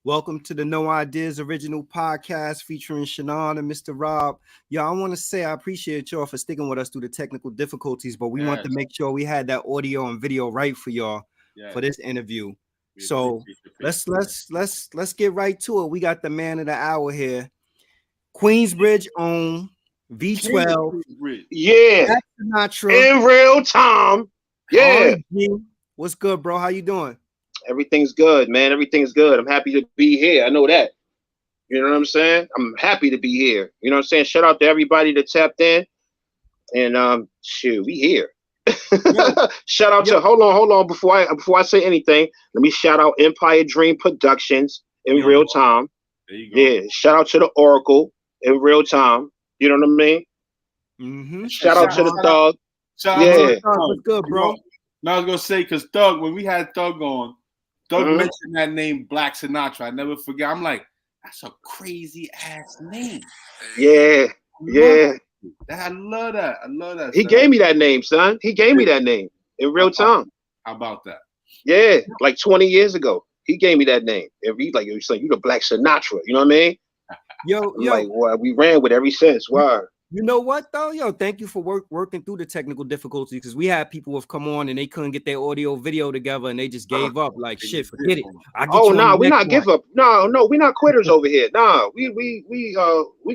Welcome to the No Ideas Original Podcast featuring Shannon and Mr. Rob. Y'all, I want to say I appreciate y'all for sticking with us through the technical difficulties, but we want to make sure we had that audio and video right for y'all for this interview. So let's get right to it. We got the man of the hour here, Queensbridge own V12. Yeah, Black Sinatra. in real time. Yeah. What's good, bro? How you doing? Everything's good, man. Everything's good. I'm happy to be here. I know that. You know what I'm saying? I'm happy to be here. You know what I'm saying? Shout out to everybody that tapped in. And shoot, we here. Shout out to hold on before I say anything. Let me shout out Empire Dream Productions in real time. There you go. Yeah, shout out to the Oracle in real time. You know what I mean? Mm-hmm. Shout out to the Thug. What's good, bro? No, I was gonna say because Thug, when we had Thug on, Thug mentioned that name Black Sinatra. I never forget. I'm like, that's a crazy ass name. Yeah. I love that. I love that. He gave me that name, son. He gave me that name in real time. How about that? Yeah, like 20 years ago. He gave me that name. And he like, you the Black Sinatra. You know what I mean? Yo. Like, well, we ran with it ever since. Why? You know what though? Yo, thank you for working through the technical difficulties, because we had people who have come on and they couldn't get their audio video together and they just gave up. Like, shit, forget it. We're not give up. No, we're not quitters over here. Nah, we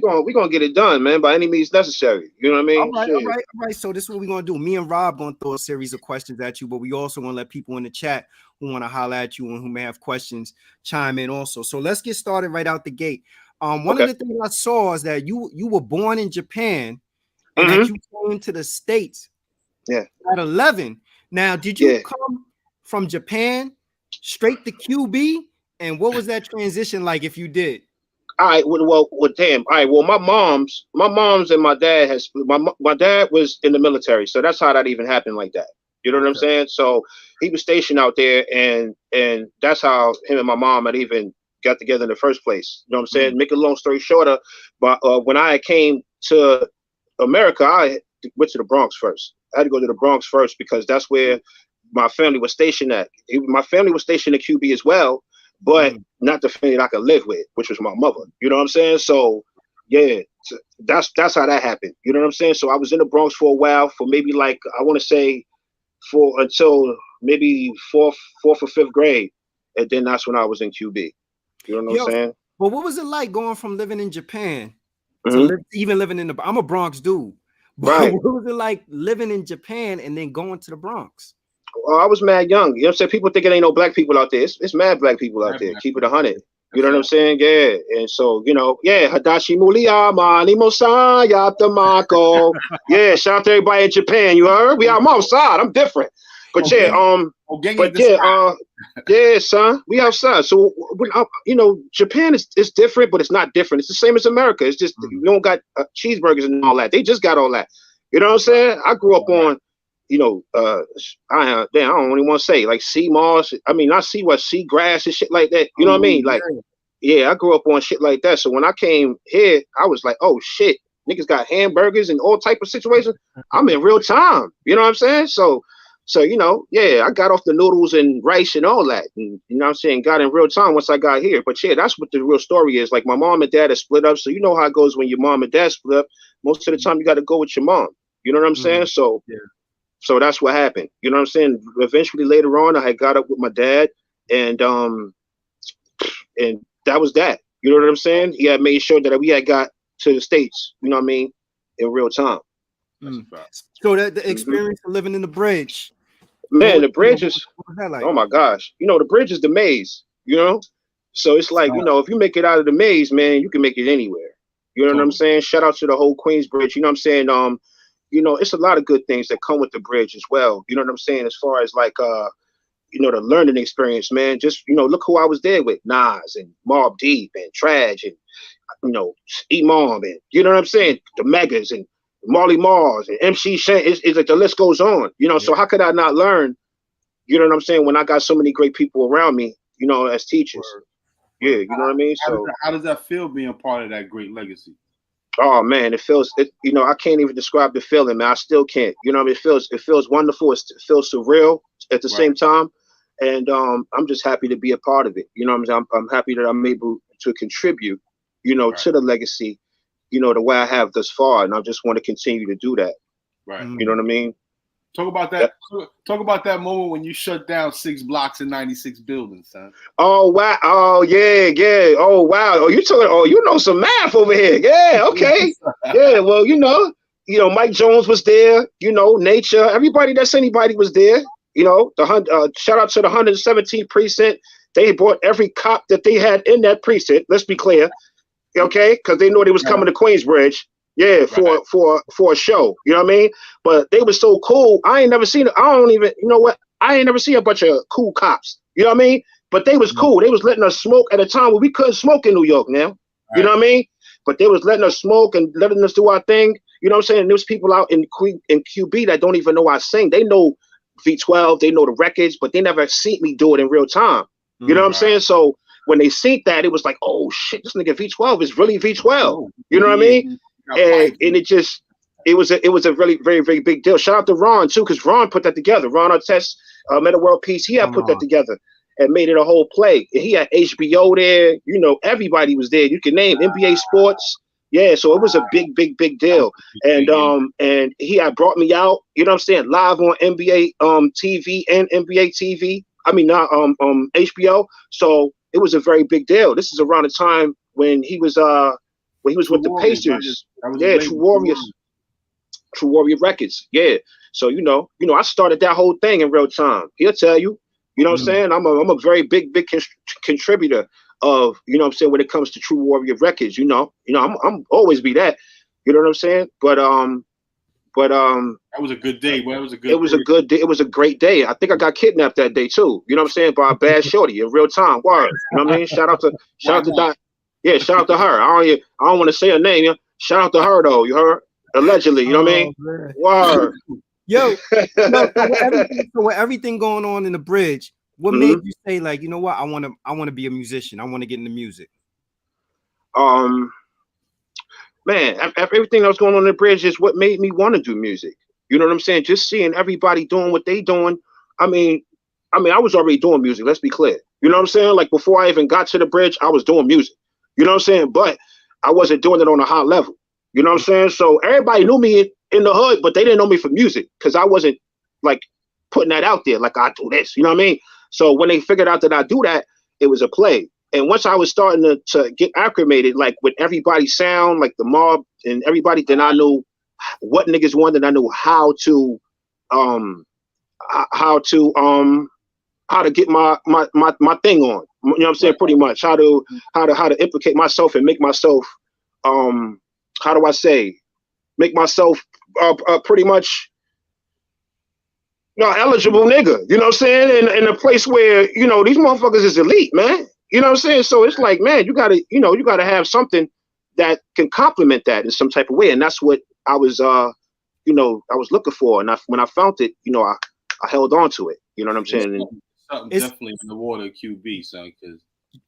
gonna get it done, man, by any means necessary. You know what I mean? All right. So this is what we're gonna do. Me and Rob gonna throw a series of questions at you, but we also want to let people in the chat who want to holler at you and who may have questions chime in also. So let's get started right out the gate. One of the things I saw is that you were born in Japan and that you came to the States at 11. Now, did you come from Japan straight to QB? And what was that transition like if you did? All right, well, damn. All right, well, my mom's and my dad has my dad was in the military, so that's how that even happened like that. You know what I'm saying? So he was stationed out there, and that's how him and my mom had even got together in the first place. You know what I'm saying? Make a long story shorter, but when I came to America, I went to the Bronx first. I had to go to the Bronx first because that's where my family was stationed at. My family was stationed at QB as well, but not the family that I could live with, which was my mother. You know what I'm saying? So yeah, that's how that happened. You know what I'm saying? So I was in the Bronx for a while, for maybe like, I want to say until maybe fourth or fifth grade. And then that's when I was in QB. You know what I'm saying? But what was it like going from living in Japan to even living in I'm a Bronx dude. Right. What was it like living in Japan and then going to the Bronx? Well, I was mad young. You know what I'm saying? People think it ain't no black people out there. It's mad black people out there. Keep it 100. You know what I'm saying? Yeah. And so, you know, Hadashi Muliyama, Nimo-san, Yatamako. Yeah, shout out to everybody in Japan. You heard? I'm outside. I'm different. But son, we outside. So you know, Japan is different, but it's not different. It's the same as America. It's just you don't got cheeseburgers and all that. They just got all that. You know what I'm saying? I grew up on, you know, I don't really want to say like sea moss. I mean, not sea grass and shit like that. You know what I mean? Like, yeah, I grew up on shit like that. So when I came here, I was like, oh shit, niggas got hamburgers and all type of situations. I'm in real time. You know what I'm saying? So, you know, I got off the noodles and rice and all that. And, you know what I'm saying? Got in real time once I got here. But, that's what the real story is. Like, my mom and dad are split up. So, you know how it goes when your mom and dad split up. Most of the time, you got to go with your mom. You know what I'm saying? So, so that's what happened. You know what I'm saying? Eventually, later on, I had got up with my dad. And that was that. You know what I'm saying? He had made sure that we had got to the States, you know what I mean, in real time. So the experience of living in the bridge, man, the bridge is like? Oh my gosh, you know, the bridge is the maze, you know. So it's like, you know, if you make it out of the maze, man, you can make it anywhere. You know what I'm saying? Shout out to the whole Queensbridge. You know what I'm saying? You know, it's a lot of good things that come with the bridge as well. You know what I'm saying? As far as like you know, the learning experience, man. Just, you know, look who I was there with, Nas and Mobb Deep and Traj and, you know, Imam and, you know what I'm saying? The Megas and Marley Marls and MC Shan, is like the list goes on, you know. So how could I not learn, you know what I'm saying, when I got so many great people around me, you know, as teachers? Yeah, you know what I mean? So how does that feel being part of that great legacy? Oh man, you know, I can't even describe the feeling, man. I still can't. You know what I mean? It feels wonderful. It feels surreal at the same time. And I'm just happy to be a part of it. You know what I'm saying? I'm happy that I'm able to contribute, you know, to the legacy, you know, the way I have thus far. And I just want to continue to do that. Right. You know what I mean? Talk about that. Talk about that moment when you shut down 6 blocks and 96 buildings, son. Oh wow! Oh yeah, yeah. Oh wow! Oh, you talking? Oh, you know some math over here. Yeah. Okay. Yeah. Well, you know, Mike Jones was there. You know, Nature. Everybody that's anybody was there. You know, shout out to the 117th precinct. They brought every cop that they had in that precinct. Let's be clear, okay? Because they knew they was coming to Queensbridge. Yeah, for a show. You know what I mean? But they were so cool. I ain't never seen it. I don't even. You know what? I ain't never seen a bunch of cool cops. You know what I mean? But they was cool. They was letting us smoke at a time when we couldn't smoke in New York now. You know what I mean? But they was letting us smoke and letting us do our thing. You know what I'm saying? There's people out in QB that don't even know I sing. They know V12, they know the records, but they never seen me do it in real time. You know what I'm saying? So when they seen that, it was like, oh shit, this nigga V12 is really V12. You know what I mean? And it was a really very, very big deal. Shout out to Ron too, because Ron put that together. Ron Artest, Meta World Peace, he had put that together and made it a whole play. And he had HBO there. You know, everybody was there. You can name NBA Sports. Yeah, so it was a big, big, big deal. And he had brought me out, you know what I'm saying, live on NBA TV and NBA TV. I mean, not HBO. So it was a very big deal. This is around the time when he was with the Pacers. Yeah, True Warrior Records. Yeah. So you know, I started that whole thing in real time. He'll tell you. You know what I'm saying? I'm a very big contributor of, you know what I'm saying, when it comes to True Warrior Records. You know, I'm always be that. You know what I'm saying? But that was a good day. Well, it was a good day. It was a great day. I think I got kidnapped that day too. You know what I'm saying? By a bad shorty in real time. Word. You know what I mean? Shout out to Dot. Yeah, shout out to her. I don't want to say her name. Shout out to her though. You heard? Allegedly. You know what I mean? Man. Word. Yo, with everything going on in the bridge, what made you say, like, you know what, I want to be a musician. I want to get into music. Man, everything that was going on in the bridge is what made me want to do music. You know what I'm saying? Just seeing everybody doing what they doing. I mean, I was already doing music. Let's be clear. You know what I'm saying? Like before I even got to the bridge, I was doing music. You know what I'm saying? But I wasn't doing it on a high level. You know what I'm saying? So everybody knew me in the hood, but they didn't know me for music because I wasn't like putting that out there. Like I do this, you know what I mean? So when they figured out that I do that, it was a play. And once I was starting to get acclimated, like with everybody's sound, like the mob and everybody, then I knew what niggas wanted. I knew how to get my thing on. You know what I'm saying? Pretty much how to implicate myself and make myself how do I say, make myself pretty much eligible nigga. You know what I'm saying? In a place where, you know, these motherfuckers is elite, man. You know what I'm saying? So it's like, man, you gotta have something that can complement that in some type of way. And that's what I was I was looking for. And when I found it, you know, I held on to it. You know what I'm saying? Something definitely in the water QB, son, because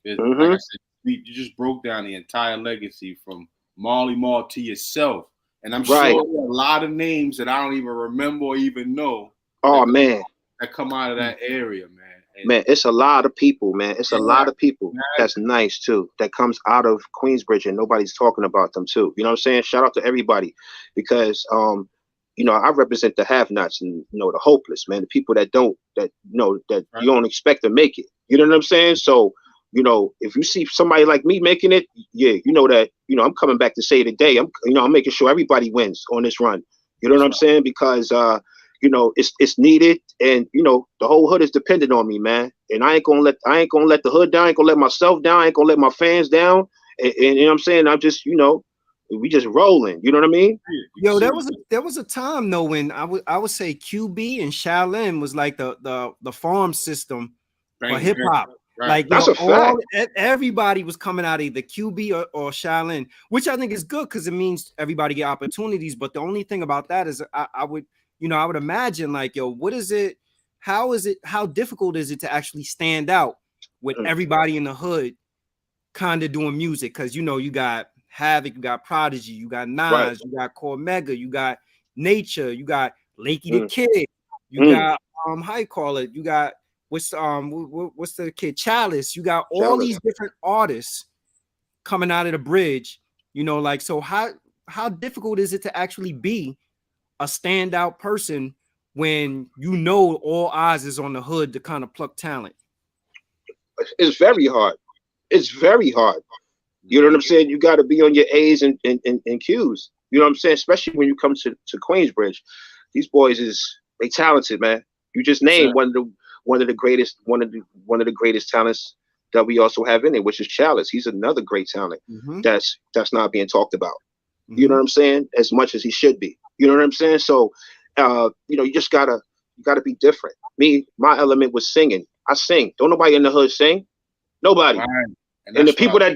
like I said, you just broke down the entire legacy from Marley Marl to yourself. And I'm sure there are a lot of names that I don't even remember or even know. That come out of that area, man. And man, it's a lot of people, man. It's a lot of people that's nice too, that comes out of Queensbridge and nobody's talking about them too. You know what I'm saying? Shout out to everybody because you know, I represent the have-nots and, you know, the hopeless, man, the people that you don't expect to make it. You know what I'm saying? So, you know, if you see somebody like me making it, yeah, you know that, you know, I'm coming back to say today, I'm making sure everybody wins on this run. You know what I'm saying? Because you know, it's needed, and you know, the whole hood is dependent on me, man. And I ain't gonna let the hood down. I ain't gonna let myself down. I ain't gonna let my fans down. And you know what I'm saying? I'm just, you know, we just rolling. You know what I mean? Yo, there was a time though when I would say QB and Shaolin was like the farm system for hip hop. Right. Like that's a fact. Everybody was coming out of either QB or Shaolin, which I think is good because it means everybody get opportunities. But the only thing about that is I would imagine like, yo, what is it? How difficult is it to actually stand out with everybody in the hood kind of doing music? Because, you know, you got Havoc, you got Prodigy, you got Nas, you got Core Mega, you got Nature, you got Lakey the Kid, you got how you call it, you got what's the kid Chalice. You got all Chalice. these different artists coming out of the bridge. You know, like, so how difficult is it to actually be a standout person when you know all eyes is on the hood to kind of pluck talent? It's very hard. It's very hard. You know what I'm saying? You got to be on your A's and Q's. You know what I'm saying? Especially when you come to Queensbridge. These boys they talented, man. You just named one of the greatest talents that we also have in it, which is Chalice. He's another great talent that's not being talked about. You know what I'm saying? As much as he should be. You know what I'm saying? So you know, you gotta be different. My element was singing. I sing. Don't nobody in the hood sing. Nobody. Right. And the people that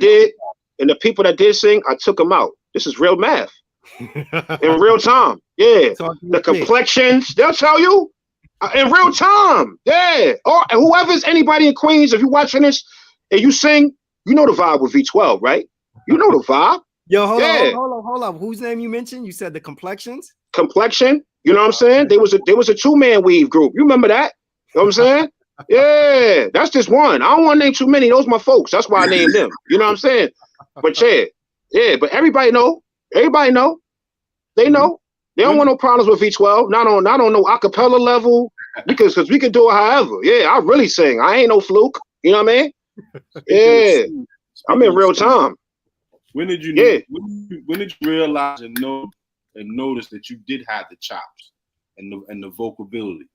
did sing, I took them out. This is real math. In real time. Yeah. The complexions, they'll tell you in real time. Yeah. Or whoever's anybody in Queens, if you're watching this and you sing, you know the vibe with V12, right? You know the vibe. Yo, hold on. Whose name you mentioned? You said the Complexions? Complexion. You know what I'm saying? There was a 2-man weave group. You remember that? You know what I'm saying? Yeah, that's just one. I don't want to name too many. Those are my folks. That's why I named them. You know what I'm saying? But yeah. But everybody know. Everybody know. They know. They don't want no problems with V12. Not on no acapella level. Because we can do it however. Yeah, I really sing. I ain't no fluke. You know what I mean? Yeah. I'm in real time. When did you when did you realize and notice that you did have the chops and the vocal ability?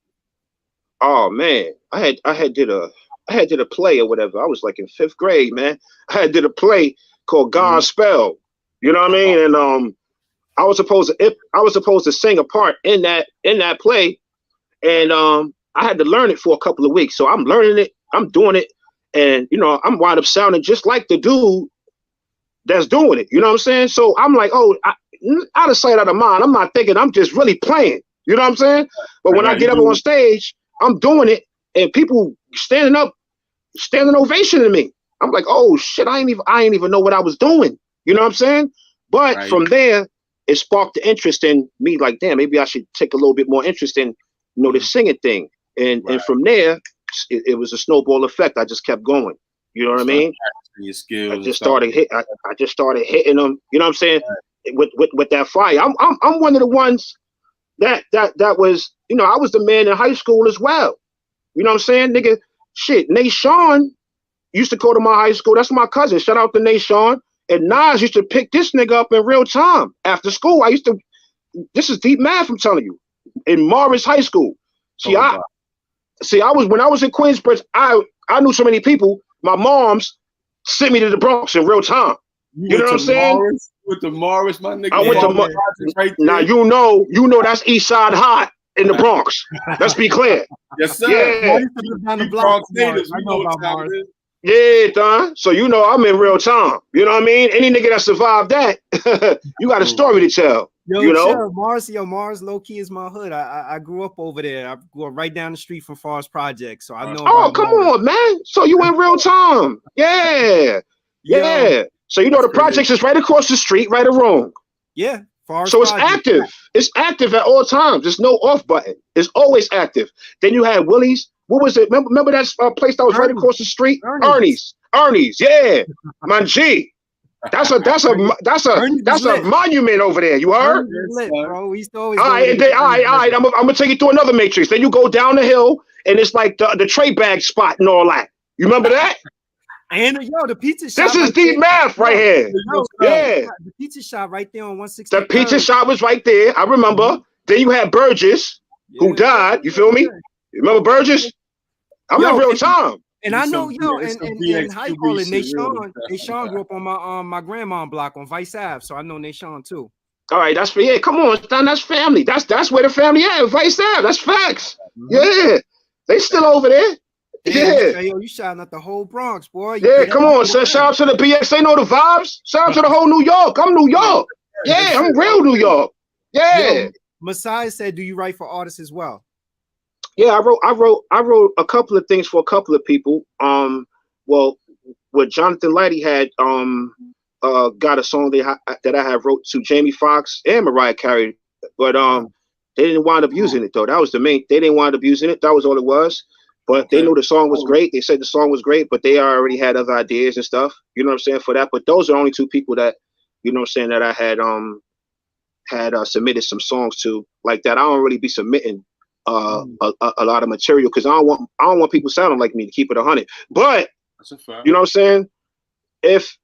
Oh man, I had did a play or whatever. I was like in 5th grade, man. I did a play called Godspell. You know what I mean? And I was supposed to sing a part in that play, and I had to learn it for a couple of weeks. So I'm learning it, I'm doing it, and you know, I'm wind up sounding just like the dude that's doing it. You know what I'm saying? So I'm like, out of sight, out of mind. I'm not thinking, I'm just really playing. You know what I'm saying? But when I get up on stage, I'm doing it, and people standing ovation to me. I'm like, oh shit, I ain't even know what I was doing. You know what I'm saying? But from there, it sparked the interest in me. Like, damn, maybe I should take a little bit more interest in, you know, the singing thing. And from there, it was a snowball effect. I just kept going. You know what I mean? Your skills. I just started hitting them. You know what I'm saying? With that fire. I'm one of the ones that was, you know, I was the man in high school as well. You know what I'm saying? Nigga, shit, Nate Sean used to go to my high school. That's my cousin. Shout out to Nate Sean. And Nas used to pick this nigga up in real time after school. This is deep math, I'm telling you, in Morris High School. When I was in Queensbridge, I knew so many people. My mom's sent me to the Bronx in real time. You know what I'm saying? With the Morris, my nigga. I went to Morris. Now you know that's East Side hot in the Bronx. Let's be clear. Yes, sir. Yeah. The Bronx natives, I know about Morris. Yeah, Don. So you know I'm in real time. You know what I mean? Any nigga that survived that, you got a story to tell. Yo, you know, sure. Mars low key is my hood. I grew up over there. I grew up right down the street from Forest Project, so I know. Oh, come on, man! So you in real time? Yeah. So you know the projects is right across the street, right or wrong? Yeah. Forest so it's Project. active. It's active at all times. There's no off button. It's always active. Then you had Willie's. What was it? Remember that place that was right across the street? Ernie's. Yeah, man. G. That's a monument over there. You heard? Lit, bro. We used to always all right. I'm gonna take you to another matrix. Then you go down the hill, and it's like the tray bag spot and all that. You remember that? And the pizza shop. This is deep math right here. Yeah. The pizza shop right there on 160. The pizza shop was right there. I remember. Then you had Burgess, who died. You feel me? You remember Burgess? I'm in real time. And I know, and how you call it, Nashawn grew up on my grandma block on Vice Ave, so I know Nashawn too. All right, come on, son, that's family. That's where the family at, Vice Ave. That's facts. Yeah, they still over there. Damn, yo, you shouting at the whole Bronx, boy. Come on, son. Shout out to the BX. They know the vibes. Shout out to the whole New York. I'm New York. Yeah, I'm real New York. Yeah. Yo, Messiah said, "Do you write for artists as well?" Yeah, I wrote a couple of things for a couple of people. Well, what Jonathan Lighty had got a song that I have wrote to Jamie Foxx and Mariah Carey, but they didn't wind up using it though. That was the main. They didn't wind up using it. That was all it was. But they knew the song was great. They said the song was great, but they already had other ideas and stuff. You know what I'm saying, for that. But those are only two people that, you know what I'm saying, that I had submitted some songs to like that. I don't really be submitting a lot of material because I don't want people sounding like me, to keep it 100. But that's a fact. You know what I'm saying? If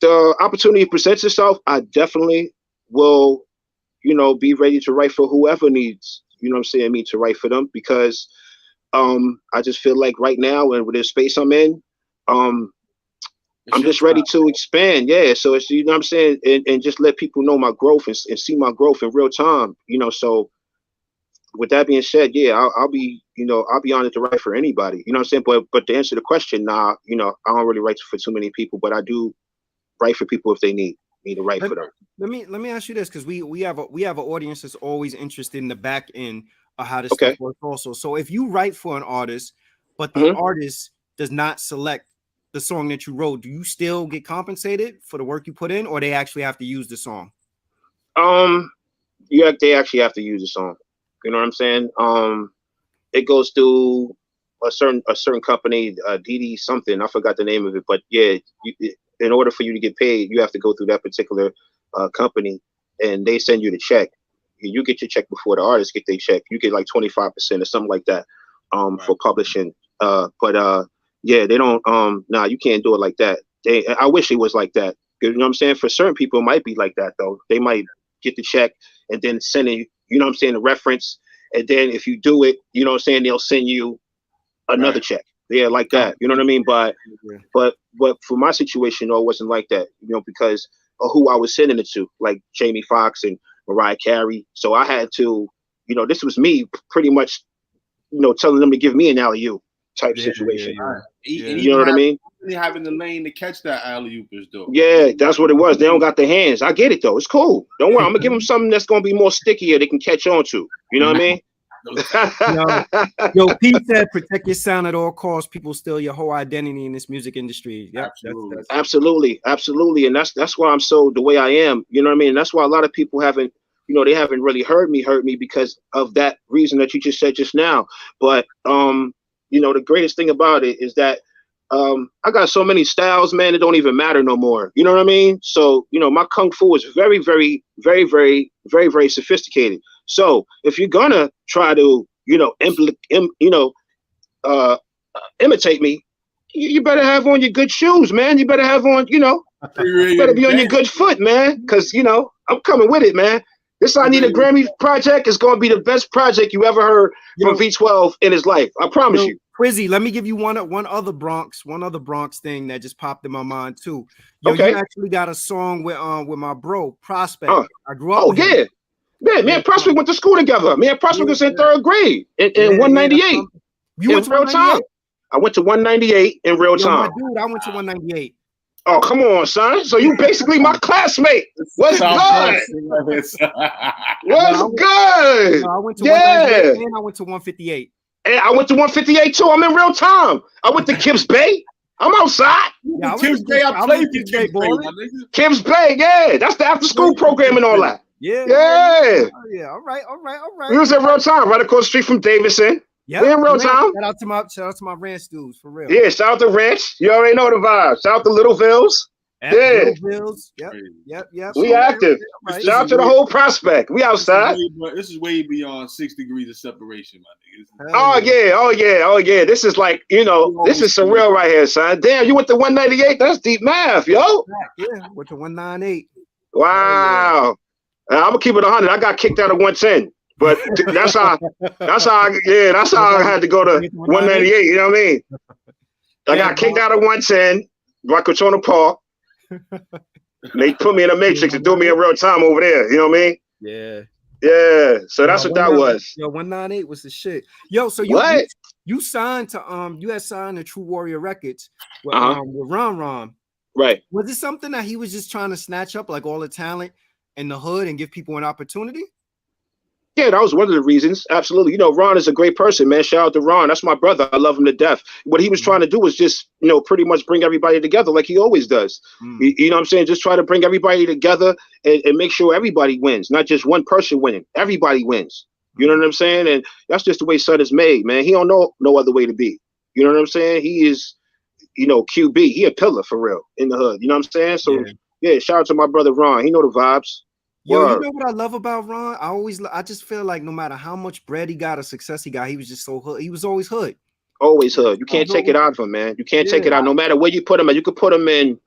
the opportunity presents itself, I definitely will, you know, be ready to write for whoever needs, you know what I'm saying, me to write for them, because I just feel like right now, and with the space I'm in, I'm just ready to expand. Yeah. So it's, you know what I'm saying, and just let people know my growth and see my growth in real time, you know. So with that being said, yeah, I'll be honored to write for anybody, you know what I'm saying? But to answer the question, nah, you know, I don't really write for too many people, but I do write for people if they need me to write for them. Let me ask you this, because we have an audience that's always interested in the back end of how this stuff works also. So if you write for an artist, but the artist does not select the song that you wrote, do you still get compensated for the work you put in, or they actually have to use the song? They actually have to use the song. You know what I'm saying? It goes through a certain company, DD something. I forgot the name of it, but yeah, in order for you to get paid, you have to go through that particular company, and they send you the check. You get your check before the artists get their check. You get like 25% or something like that for publishing. Yeah, they don't. Nah, you can't do it like that. I wish it was like that. You know what I'm saying? For certain people, it might be like that though. They might get the check and then send you, you know what I'm saying, the reference. And then if you do it, you know what I'm saying, they'll send you another check. Yeah, like that. You know what I mean? But for my situation, though, it wasn't like that, you know, because of who I was sending it to, like Jamie Foxx and Mariah Carey. So I had to, you know, this was me pretty much, you know, telling them to give me an alley-oop type situation. You know what I mean? Having the lane to catch that alley-oop is dope. Yeah, that's what it was. They don't got the hands. I get it though. It's cool. Don't worry. I'm gonna give them something that's gonna be more stickier they can catch on to. You know what I mean? Yo, Pete said, protect your sound at all costs. People steal your whole identity in this music industry. Yep, absolutely. And that's why I'm so the way I am. You know what I mean? And that's why a lot of people haven't, you know, they haven't really heard me because of that reason that you just said just now. But you know, the greatest thing about it is that I got so many styles, man, it don't even matter no more. You know what I mean? So, you know, my Kung Fu is very, very, very, very, very, very sophisticated. So if you're gonna try to, you know, imitate me, you better have on your good shoes, man. You better have on, you know, better be on your good foot, man. Because, you know, I'm coming with it, man. This I Need a Grammy project is going to be the best project you ever heard from V12 in his life. I promise you. Quizzy, let me give you one other Bronx thing that just popped in my mind too. Yo, you actually got a song with my bro Prospect. I grew up. Me and Prospect went to school together. Me and Prospect was in third grade in 198. You went to real time? I went to 198 in real time. Dude, I went to 198. Oh, come on, son. So you basically my classmate. What's good? What's good? No, I went to 198 and I went to 158. And I went to 158 too. I'm in real time. I went to Kibbs Bay. I'm outside. Yeah, Kibbs Bay. I played for Kibbs Bay. Kibbs Bay, yeah. That's the after school program and all that. Yeah. All right. We was in real time, right across the street from Davidson. Yeah, we in real time. Shout out to my ranch dudes for real. Yeah, shout out to Ranch. You already know the vibe. Shout out to Littlevilles. Littlevilles. Yep. We active. Right. Shout out to the whole Prospect. We outside. This is way beyond 6 degrees of separation, my niggas. Oh yeah. This is like, you know, this is surreal right here, son. Damn, you went to 198. That's deep math, yo. Yeah, went to 198. Wow. I'm gonna keep it 100. I got kicked out of 110. But that's how I had to go to 198. You know what I mean? I got kicked out of 110, Rockefeller Park. They put me in a matrix and threw me in real time over there. You know what I mean? Yeah. So that's what that was. Yo, 198 was the shit. Yo, so you signed to you had signed to True Warrior Records with Ron. Right. Was it something that he was just trying to snatch up like all the talent in the hood and give people an opportunity? Yeah, that was one of the reasons. Absolutely. You know, Ron is a great person, man. Shout out to Ron. That's my brother. I love him to death. What he was trying to do was just, you know, pretty much bring everybody together like he always does. You know what I'm saying? Just try to bring everybody together and make sure everybody wins, not just one person winning. Everybody wins. You know what I'm saying? And that's just the way Son is made, man. He don't know no other way to be. You know what I'm saying? He is, you know, QB. He a pillar for real in the hood. You know what I'm saying? So yeah, shout out to my brother Ron. He know the vibes. Yo, Word. you know what I love about Ron? I just feel like no matter how much bread he got or success he got, he was just so hood. He was always hood. Always hood. You can't take it out of him, man. You can't take it out. No matter where you put him at. You could put him in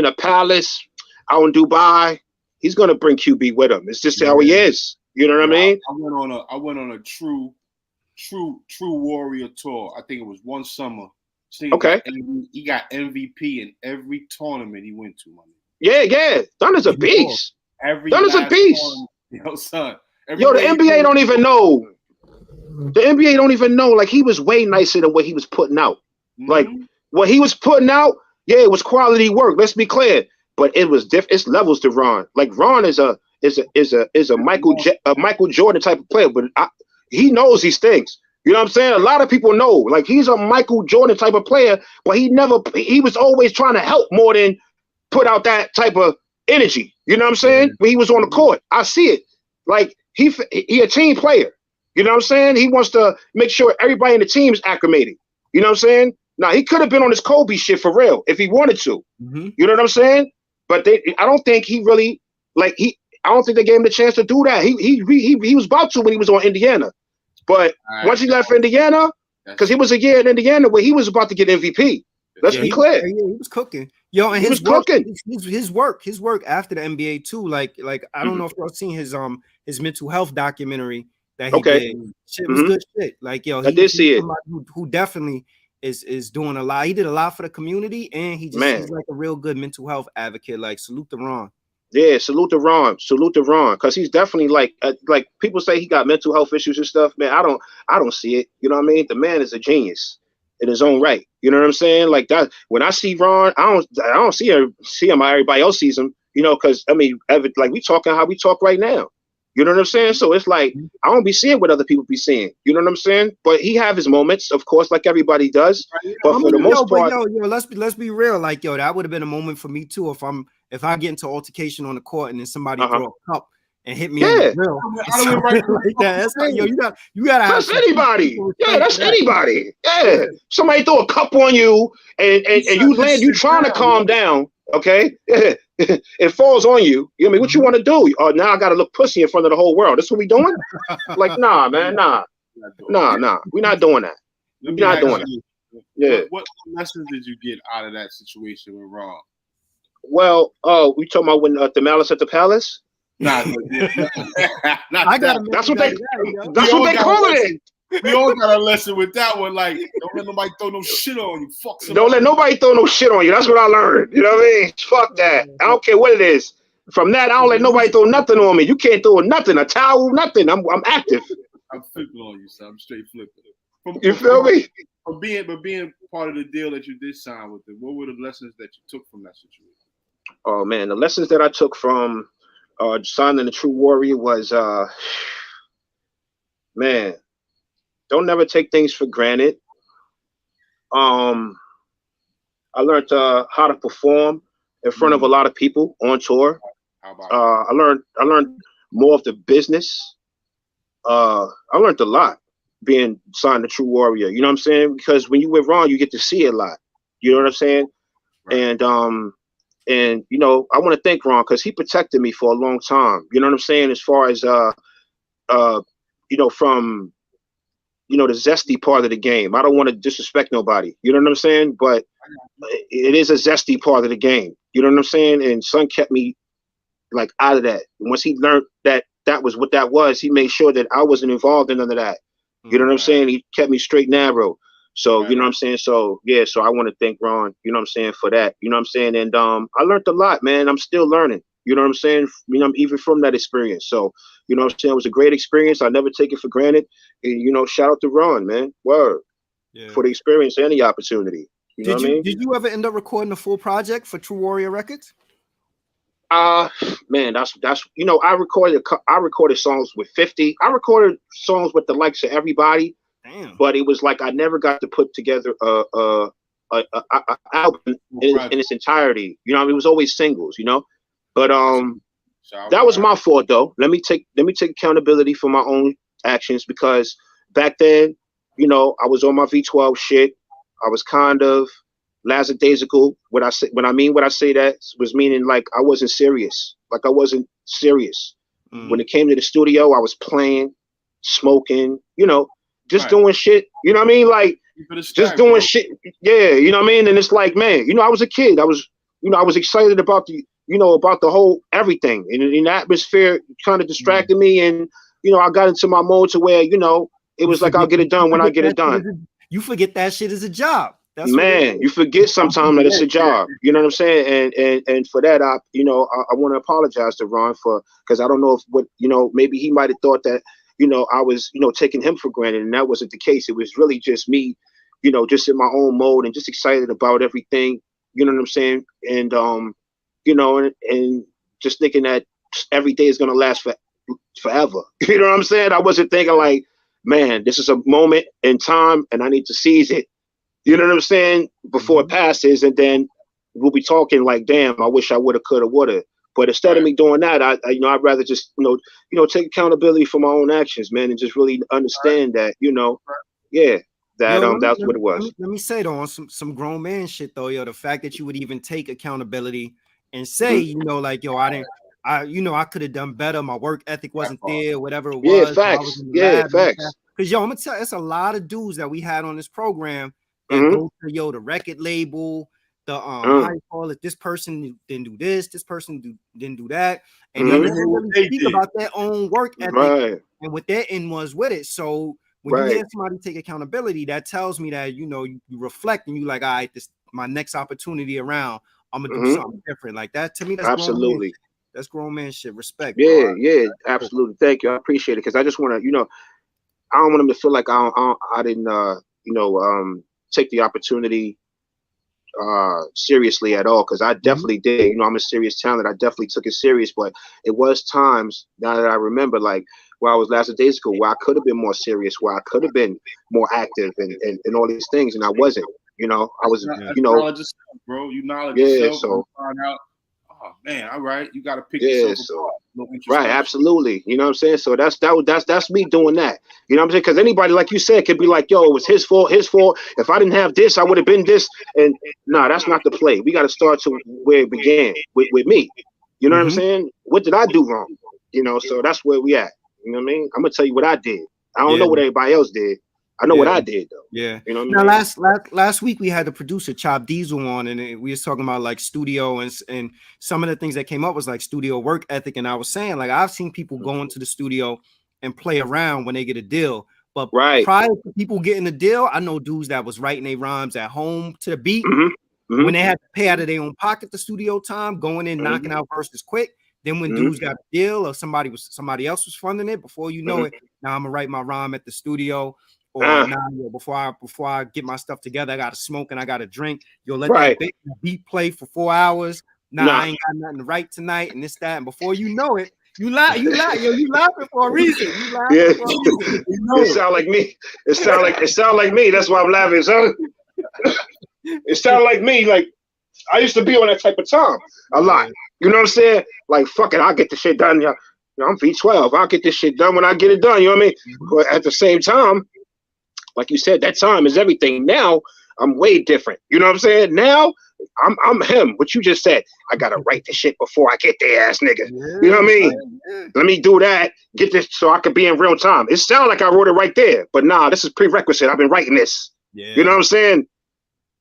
a palace out in Dubai. He's gonna bring QB with him. It's just how he is. You know what I mean? I went on a true warrior tour. I think it was one summer. Okay. He got MVP in every tournament he went to, man. Yeah. Thunder's a beast. Thunder's a beast. Yo, son. The NBA don't even know. The NBA don't even know. Like, he was way nicer than what he was putting out. Like, what he was putting out, it was quality work. Let's be clear. But it was different. It's levels to Ron. Like, Ron is a Michael Jordan type of player, but he knows these things. You know what I'm saying? A lot of people know. Like, he's a Michael Jordan type of player, but he was always trying to help more than put out that type of energy. You know what I'm saying? When he was on the court, I see it. Like, he a team player. You know what I'm saying? He wants to make sure everybody in the team is acclimated. You know what I'm saying? Now, he could have been on his Kobe shit for real if he wanted to. You know what I'm saying? But I don't think he really, I don't think they gave him the chance to do that. He was about to when he was on Indiana. But once he left Indiana, because he was a year in Indiana where he was about to get MVP. Let's be clear. He was cooking. Yo, and his work after the NBA too. Like I don't know if y'all seen his mental health documentary that he did. Shit was good shit. Like, yo, I did see it. Who definitely is doing a lot. He did a lot for the community, and he's like a real good mental health advocate. Like, salute to Ron. Yeah, salute to Ron, because he's definitely like people say he got mental health issues and stuff. Man, I don't see it. You know what I mean? The man is a genius in his own right. You know what I'm saying? Like, that. When I see Ron, I don't see him how everybody else sees him. You know, because I mean, like, we talking how we talk right now. You know what I'm saying? So it's like, I don't be seeing what other people be seeing. You know what I'm saying? But he have his moments, of course, like everybody does. But for the most part, let's be real. Like, yo, that would have been a moment for me too. If I get into altercation on the court and then somebody throw a cup and hit me on the grill, like that. That's like, yo, you gotta have. That's anybody. Yeah, that's anybody. Yeah, somebody throw a cup on you and you land. You trying to calm down. Okay, it falls on you. You know what I mean? What you want to do? Oh, now I got to look pussy in front of the whole world. That's what we doing? Like, nah, man, nah. We're not doing that. We're not doing that. Yeah. What lessons did you get out of that situation with Ron? Well, we talking about when the Malice at the Palace? Nah, that's what they call it. We all got a lesson with that one. Like, don't let nobody throw no shit on you. Fuck somebody. Don't let nobody throw no shit on you. That's what I learned. You know what I mean? Fuck that. I don't care what it is. From that, I don't let nobody throw nothing on me. You can't throw nothing, a towel, nothing. I'm active. I'm flipping on you, son. I'm straight flipping. You feel me? But being part of the deal that you did sign with them, what were the lessons that you took from that situation? Oh man, the lessons that I took from signing the True Warrior was man, don't never take things for granted. I learned how to perform in front of a lot of people on tour. I learned more of the business. I learned a lot being signed to True Warrior. You know what I'm saying? Because when you with Ron, you get to see a lot. You know what I'm saying? Right. And you know, I want to thank Ron because he protected me for a long time. You know what I'm saying? As far as you know, from the zesty part of the game. I don't want to disrespect nobody. You know what I'm saying? But it is a zesty part of the game. You know what I'm saying? And Son kept me like out of that. And once he learned that was what that was, he made sure that I wasn't involved in none of that. You know what I'm saying? He kept me straight and narrow. So, you know what I'm saying? So, yeah, so I want to thank Ron, you know what I'm saying, for that. You know what I'm saying? And I learned a lot, man. I'm still learning. You know what I'm saying? You know, even from that experience. So, you know what I'm saying? It was a great experience. I never take it for granted. And, you know, shout out to Ron, man. Word. Yeah. For the experience and the opportunity. You know what I mean? Did you ever end up recording a full project for True Warrior Records? Man, that's you know, I recorded songs with 50. I recorded songs with the likes of everybody. Damn. But it was like I never got to put together a album in its entirety. You know, I mean, it was always singles, you know. But that was my fault though. Let me take accountability for my own actions because back then, you know, I was on my V12 shit. I was kind of lackadaisical. What I say, what I say that was meaning like I wasn't serious. Like I wasn't serious. When it came to the studio, I was playing, smoking, you know, just doing shit. You know what I mean? Like just doing shit. Yeah, you know what I mean? And it's like, man, you know, I was a kid. I was excited about about the whole everything. And the atmosphere kind of distracted me. And, you know, I got into my mode to where, you know, it was like I'll get it done when I get it done. You forget that shit is a job. That's man, you forget sometimes that it's a job. You know what I'm saying? And for that, I want to apologize to Ron because I don't know if maybe he might have thought that, you know, I was, you know, taking him for granted, and that wasn't the case. It was really just me, you know, just in my own mode and just excited about everything. You know what I'm saying? And you know, and just thinking that every day is gonna last forever. You know what I'm saying? I wasn't thinking like, man, this is a moment in time and I need to seize it. You know what I'm saying? Before it passes, and then we'll be talking like, damn, I wish I woulda, coulda, woulda. But instead of me doing that, I'd rather just take accountability for my own actions, man, and just really understand that, that's what it was. Let me say though, on some grown man shit though, the fact that you would even take accountability and say, I could have done better. My work ethic wasn't there, whatever it was. Facts. Facts. Because I'm gonna tell you, it's a lot of dudes that we had on this program that go to the record label, the how you call it, this person didn't do this person didn't do that, and they didn't really speak about their own work ethic and what their end was with it. So when you hear somebody take accountability, that tells me that you reflect and you like, all right, this my next opportunity around, I'm gonna do something different. Like that to me, that's absolutely that's grown man shit. Respect. Yeah, absolutely. Thank you. I appreciate it because I just want to, I don't want them to feel like I didn't take the opportunity seriously at all, because I definitely did. I'm a serious talent. I definitely took it serious, but it was times now that I remember, like where I was lackadaisical, where I could have been more serious, where I could have been more active and all these things, and I wasn't. I was, knowledge yourself, bro. You knowledge yourself. So find out. Oh man, all right. You got to pick yourself apart. Right, absolutely. You know what I'm saying? So that's me doing that. You know what I'm saying? Because anybody, like you said, could be like, yo, it was his fault. If I didn't have this, I would have been this. And no, that's not the play. We got to start to where it began with me. You know what I'm saying? What did I do wrong? So that's where we at. You know what I mean? I'm gonna tell you what I did. I don't know what everybody else did. I know what I did though. Yeah. You know what now, I mean? last week we had the producer Chop Diesel on, and we was talking about like studio and some of the things that came up was like studio work ethic. And I was saying, like, I've seen people go into the studio and play around when they get a deal. But prior to people getting a deal, I know dudes that was writing their rhymes at home to the beat. When they had to pay out of their own pocket the studio time, going in, knocking out verses quick. Then when dudes got a deal or somebody else was funding it, before you know it, now I'm gonna write my rhyme at the studio. Or before I get my stuff together, I gotta smoke and I gotta drink. You'll let that beat play for 4 hours. I ain't got nothing to write tonight, and this, that, and before you know it, you laughing for a reason. It sound like me. It sound like me. That's why I'm laughing, son. It sound like me. Like I used to be on that type of time a lot. You know what I'm saying? Like fuck it, I'll get the shit done. I'm V12. I'll get this shit done when I get it done. You know what I mean? But at the same time, like you said, that time is everything. Now I'm way different. You know what I'm saying? Now I'm him. What you just said. I gotta write the shit before I get there, ass nigga. You know what I mean? Let me do that. Get this so I can be in real time. It sounds like I wrote it right there, but nah, this is prerequisite. I've been writing this. You know what I'm saying?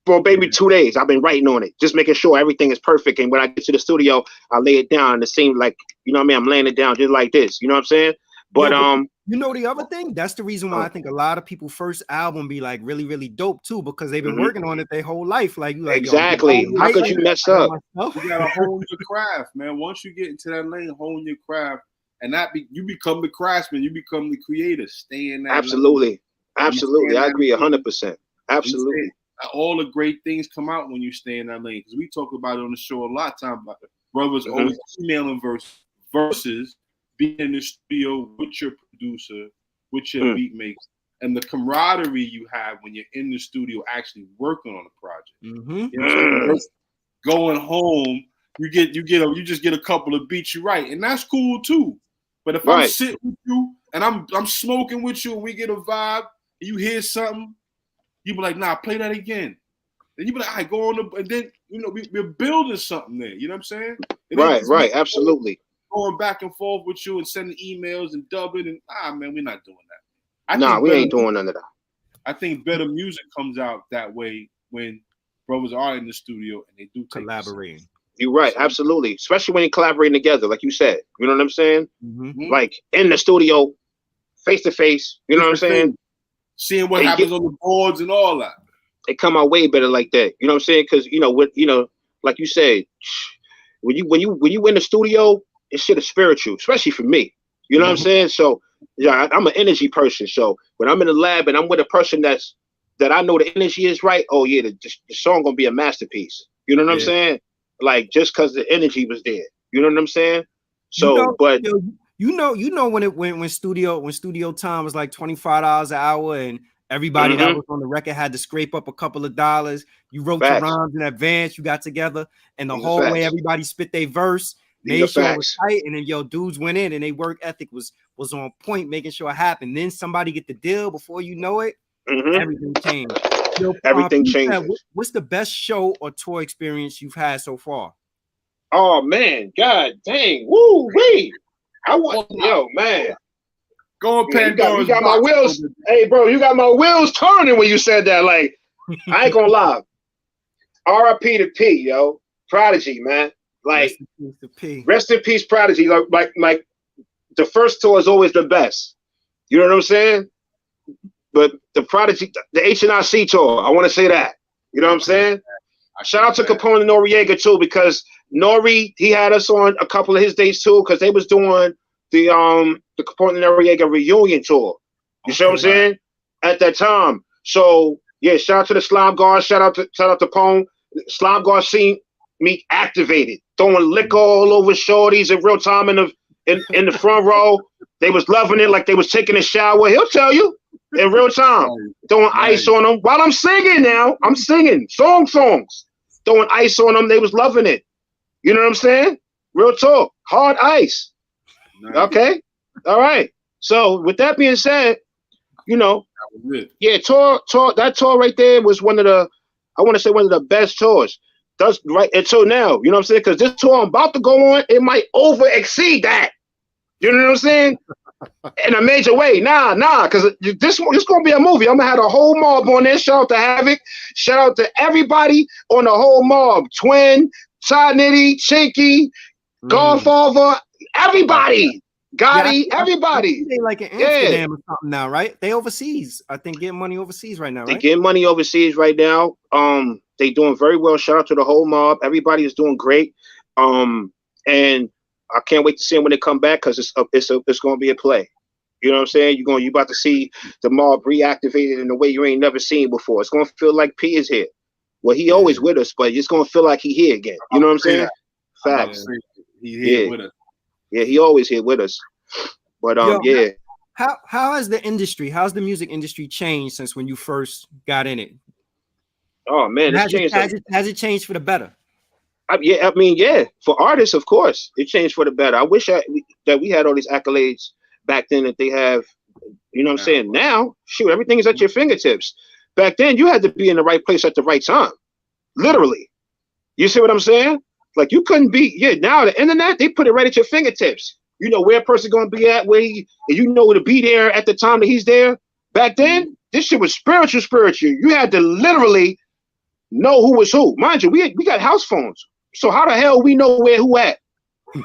For maybe 2 days, I've been writing on it, just making sure everything is perfect. And when I get to the studio, I lay it down. And it seems like, you know what I mean? I'm laying it down just like this. You know what I'm saying? But the other thing, that's the reason why I think a lot of people first album be like really, really dope too, because they've been working on it their whole life. Like, exactly. How could you mess up? You gotta hone your craft, man. Once you get into that lane, hone your craft, and you become the craftsman. You become the creator. Stay in that. Absolutely, lane. Absolutely. I agree 100%. Absolutely. All the great things come out when you stay in that lane. Because we talk about it on the show a lot of time about it. Brothers always emailing versus being in the studio with your producer, with your beat maker, and the camaraderie you have when you're in the studio actually working on a project. You know, going home, you just get a couple of beats you write, and that's cool too. But if I'm sitting with you and I'm smoking with you and we get a vibe and you hear something, you be like, nah, play that again. And you be like, all right, go on, and then we're building something there. You know what I'm saying? Right, absolutely. Going back and forth with you and sending emails and dubbing and man, we're not doing that. We ain't doing none of that. I think better music comes out that way when brothers are in the studio and they do collaborating. You're right, absolutely. Especially when you're collaborating together, like you said. You know what I'm saying? Mm-hmm. Like in the studio, face to face. You know what I'm saying? Seeing what happens on the boards and all that. It come out way better like that. You know what I'm saying? Because like you said, when you in the studio, this shit is spiritual, especially for me. You know what I'm saying? So yeah, I'm an energy person. So when I'm in the lab and I'm with a person that I know the energy is right, oh yeah, the song gonna be a masterpiece. You know what I'm saying? Like just because the energy was there. You know what I'm saying? So, when studio time was like $25 an hour and everybody that was on the record had to scrape up a couple of dollars. You wrote your rhymes in advance. You got together, and the whole way everybody spit their verse, made sure it was tight. And then dudes went in, and their work ethic was on point, making sure it happened. Then somebody get the deal before you know it. Everything changed. Everything changes. What's the best show or tour experience you've had so far? Oh man, god dang, woo wee! Man. Go on, Pandora. You got my wheels. Hey, bro, you got my wheels turning when you said that. Like, I ain't gonna lie. R.I.P. to P, yo. Prodigy, man. Like, rest in peace, Prodigy. Like, the first tour is always the best. You know what I'm saying? But the Prodigy, the H&IC tour, I want to say that. You know what I'm saying? Shout out to Capone and Noriega too, because Nori, he had us on a couple of his dates too, because they was doing the Capone and Noriega reunion tour. You see what I'm saying? At that time. So yeah, shout out to the Slime Guard, shout out to Pone. Slime Guard seen me activated, throwing liquor all over shorties in real time in the front row. They was loving it like they was taking a shower. He'll tell you in real time. Throwing ice on them while I'm singing now. I'm singing songs. Throwing ice on them. They was loving it. You know what I'm saying? Real talk. Hard ice. Nice. Okay. All right. So with that being said, tour that tour right there was one of the best tours. That's right until now. You know what I'm saying? Because this tour I'm about to go on, it might over exceed that. You know what I'm saying? In a major way. Nah, because this gonna be a movie. I'm gonna have a whole mob on there. Shout out to Havoc. Shout out to everybody on the whole mob. Twin, Ty Nitty, Chinky, Godfather, everybody. Gotti, everybody. They like in Amsterdam or something now, right? They overseas. I think getting money overseas right now, right? They getting money overseas right now. They doing very well. Shout out to the whole mob. Everybody is doing great. And I can't wait to see them when they come back because it's going to be a play. You know what I'm saying? You about to see the mob reactivated in a way you ain't never seen before. It's going to feel like P is here. Well, he always with us, but it's going to feel like he here again. You know what I'm saying? Facts. He here with us. Yeah, he always here with us. But yeah. How has the music industry changed since when you first got in it? Oh man, has it changed for the better? Yeah. For artists, of course, it changed for the better. I wish that we had all these accolades back then that they have. You know what I'm saying? Now, shoot, everything is at your fingertips. Back then, you had to be in the right place at the right time. Literally. You see what I'm saying? Like you couldn't be. Yeah. Now the internet, they put it right at your fingertips. You know where a person gonna be at, and you know to be there at the time that he's there. Back then, this shit was spiritual. You had to literally know who was who. Mind you, we got house phones. So how the hell we know where who at?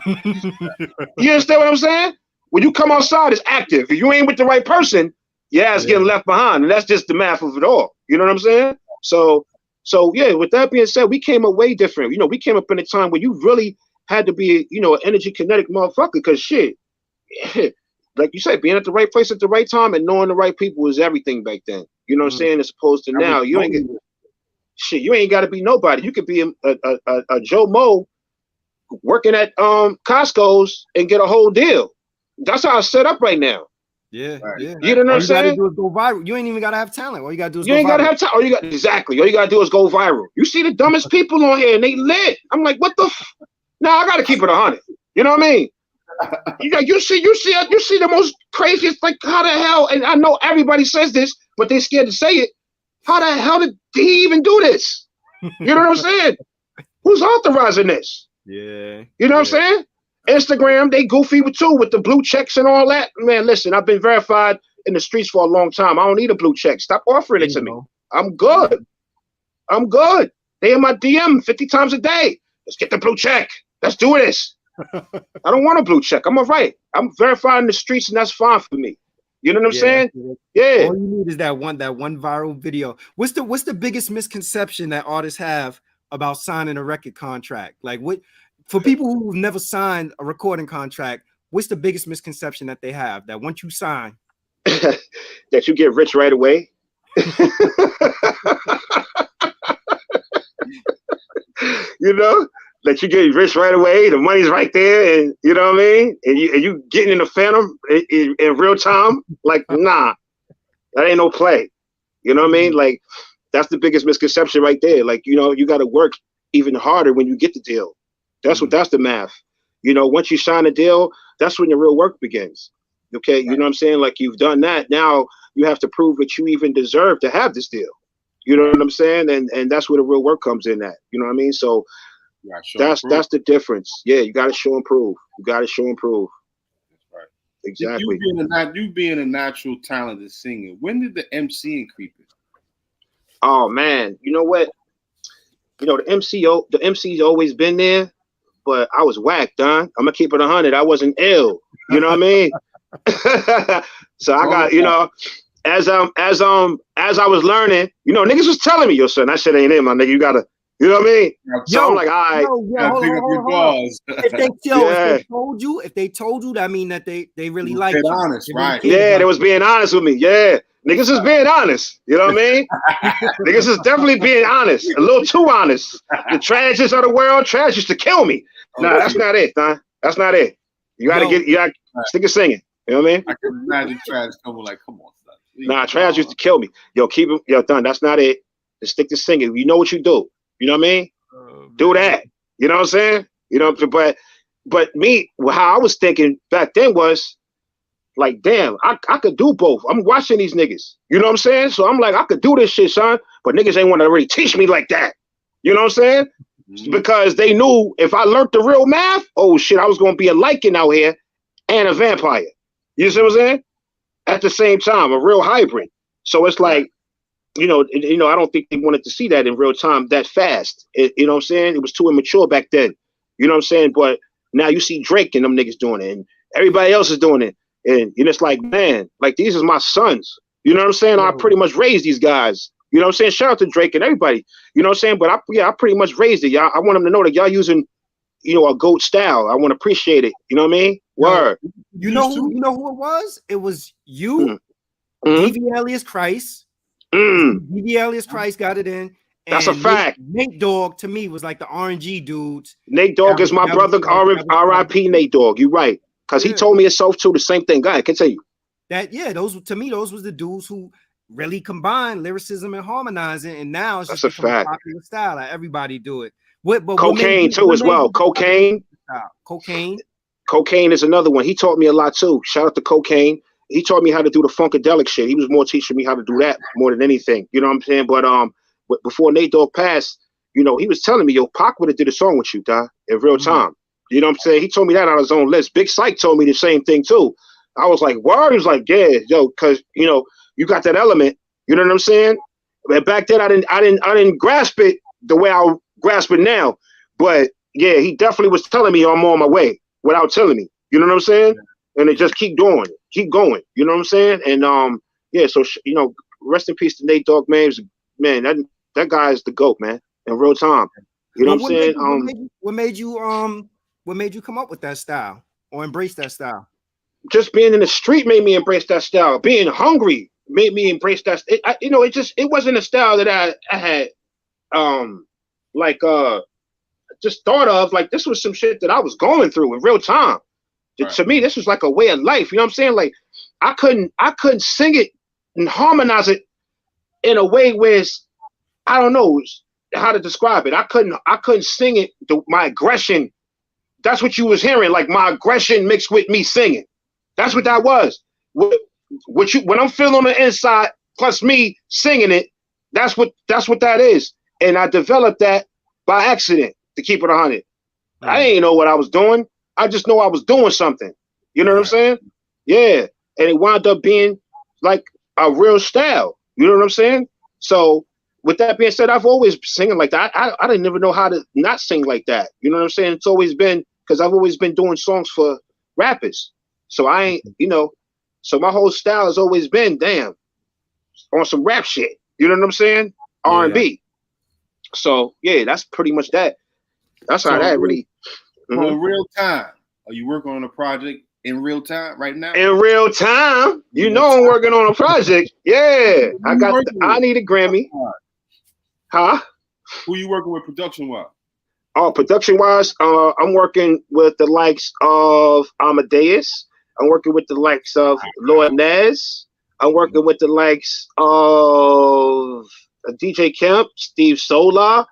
You understand what I'm saying? When you come outside, it's active. If you ain't with the right person, it's getting left behind. And that's just the math of it all. You know what I'm saying? So yeah, with that being said, we came up way different. You know, we came up in a time where you really had to be, an energy kinetic motherfucker, because shit, like you said, being at the right place at the right time and knowing the right people was everything back then. You know what I'm saying? As opposed to now, you ain't got to be nobody. You could be a Joe Mo working at Costco's and get a whole deal. That's how it's set up right now. Yeah. You know what I'm saying? All you gotta do is go viral. You ain't even gotta have talent. All you gotta do is you ain't gotta have talent. All you got to do is go viral. You see the dumbest people on here and they lit. I'm like, what the? Nah, I gotta keep it 100. You know what I mean? You see the most craziest, like, how the hell, and I know everybody says this, but they're scared to say it. How the hell did he even do this? You know what I'm saying? Who's authorizing this? Yeah. You know what I'm saying? Instagram, they goofy with the blue checks and all that. Man, listen, I've been verified in the streets for a long time. I don't need a blue check. Stop offering it to me. I'm good. I'm good. They in my DM 50 times a day. Let's get the blue check. Let's do this. I don't want a blue check. I'm all right. I'm verified in the streets, and that's fine for me. You know what I'm saying? Yeah. All you need is that one viral video. What's the biggest misconception that artists have about signing a record contract? Like, what, for people who've never signed a recording contract, what's the biggest misconception that they have, that once you sign that you get rich right away? You know, that you get rich right away, the money's right there, and you know what I mean, and you getting in the phantom in real time. Like, nah, that ain't no play. You know what I mean? Like, that's the biggest misconception right there. Like, you know, you got to work even harder when you get the deal. That's that's the math. You know, once you sign a deal, that's when the real work begins. Okay, you know what I'm saying? Like, you've done that. Now you have to prove that you even deserve to have this deal. You know what I'm saying? And that's where the real work comes in at. You know what I mean? So that's the difference. Yeah, you got to show and prove. You got to show and prove. That's right. Exactly. You being a natural talented singer, when did the MCing creep in? Oh man, you know what? You know, the MC's always been there, but I was whacked, Don. I'm gonna keep it 100. I wasn't ill. You know what I mean? So I got, you know, as I was learning, you know, niggas was telling me, yo, son, that shit ain't in, my nigga. You gotta, you know what I mean? So I'm like, all right. Hold on. If they told you, that mean that they really like you. Honest, right? Yeah, they was being honest with me. Yeah, niggas is being honest. You know what I mean? Niggas is definitely being honest, a little too honest. The tragedies of the world, Trash used to kill me. Nah, that's not it, Don. That's not it. You gotta stick it singing. You know what I mean? I can imagine Trash coming like, come on, son. Nah, Trash used to kill me. Yo, keep it, yo, Don. That's not it. Just stick to singing. You know what you do. You know what I mean? Do that. You know what I'm saying? You know, but me, how I was thinking back then was like, damn, I could do both. I'm watching these niggas. You know what I'm saying? So I'm like, I could do this shit, son. But niggas ain't want to really teach me like that. You know what I'm saying? Because they knew if I learned the real math, oh shit, I was gonna be a lichen out here and a vampire. You see what I'm saying? At the same time, a real hybrid. So it's like, you know, I don't think they wanted to see that in real time that fast. You know what I'm saying? It was too immature back then. You know what I'm saying? But now you see Drake and them niggas doing it, and everybody else is doing it. And it's like, man, like, these are my sons. You know what I'm saying? I pretty much raised these guys. You know what I'm saying? Shout out to Drake and everybody. You know what I'm saying? But I pretty much raised it. Y'all, I want them to know that y'all using, you know, a GOAT style. I want to appreciate it. You know what I mean? Word. You know who it was? It was you, DV Alias Christ. DV Alias Christ got it in. That's a fact. Nate Dogg, to me, was like the RNG dudes. Nate Dogg is my brother. R.I.P. Nate Dogg. You're right. Because he told me himself too, the same thing. Guy, I can tell you. Those was the dudes who really combined lyricism and harmonizing, and now it's just a popular style. Like, everybody do it. But cocaine too as well. Cocaine is another one. He taught me a lot too. Shout out to Cocaine. He taught me how to do the funkadelic shit. He was more teaching me how to do that more than anything. You know what I'm saying? But before Nate Dogg passed, you know, he was telling me, yo, Pac would have did a song with you, Dog, in real time. You know what I'm saying? He told me that on his own list. Big Psych told me the same thing too. I was like, word? He was like, yeah, yo, because, you know, you got that element. You know what I'm saying? But back then, I didn't grasp it the way I grasp it now. But yeah, he definitely was telling me I'm on my way without telling me. You know what I'm saying? And it just keep going. You know what I'm saying? And yeah, so you know, rest in peace to Nate Dogg, man. Man, that guy is the GOAT, man, in real time. You know what I'm saying? What made you come up with that style or embrace that style? Just being in the street made me embrace that style. Being hungry made me embrace that. It wasn't a style that I had just thought of. Like, this was some shit that I was going through in real time. Right. To me, this was like a way of life. You know what I'm saying? Like, I couldn't sing it and harmonize it in a way where it's, I don't know how to describe it. I couldn't sing it, my aggression that's what you was hearing, like my aggression mixed with me singing. That's what that was. When I'm feeling on the inside, plus me singing it, that's what that is. And I developed that by accident, to keep it 100. I didn't know what I was doing. I just know I was doing something. You know what I'm saying? Yeah. And it wound up being like a real style. You know what I'm saying? So with that being said, I've always been singing like that. I didn't even know how to not sing like that. You know what I'm saying? It's always been, because I've always been doing songs for rappers. So I ain't, so my whole style has always been, damn, on some rap shit. You know what I'm saying? R&B. So yeah, that's pretty much that. That's how that really. In real time, are you working on a project in real time right now? In real time, I'm working on a project. Yeah, I Need a Grammy. Huh? Who you working with production wise? Oh, production wise, I'm working with the likes of Amadeus. I'm working with the likes of Lord Nez. I'm working with the likes of DJ Kemp, Steve Solar.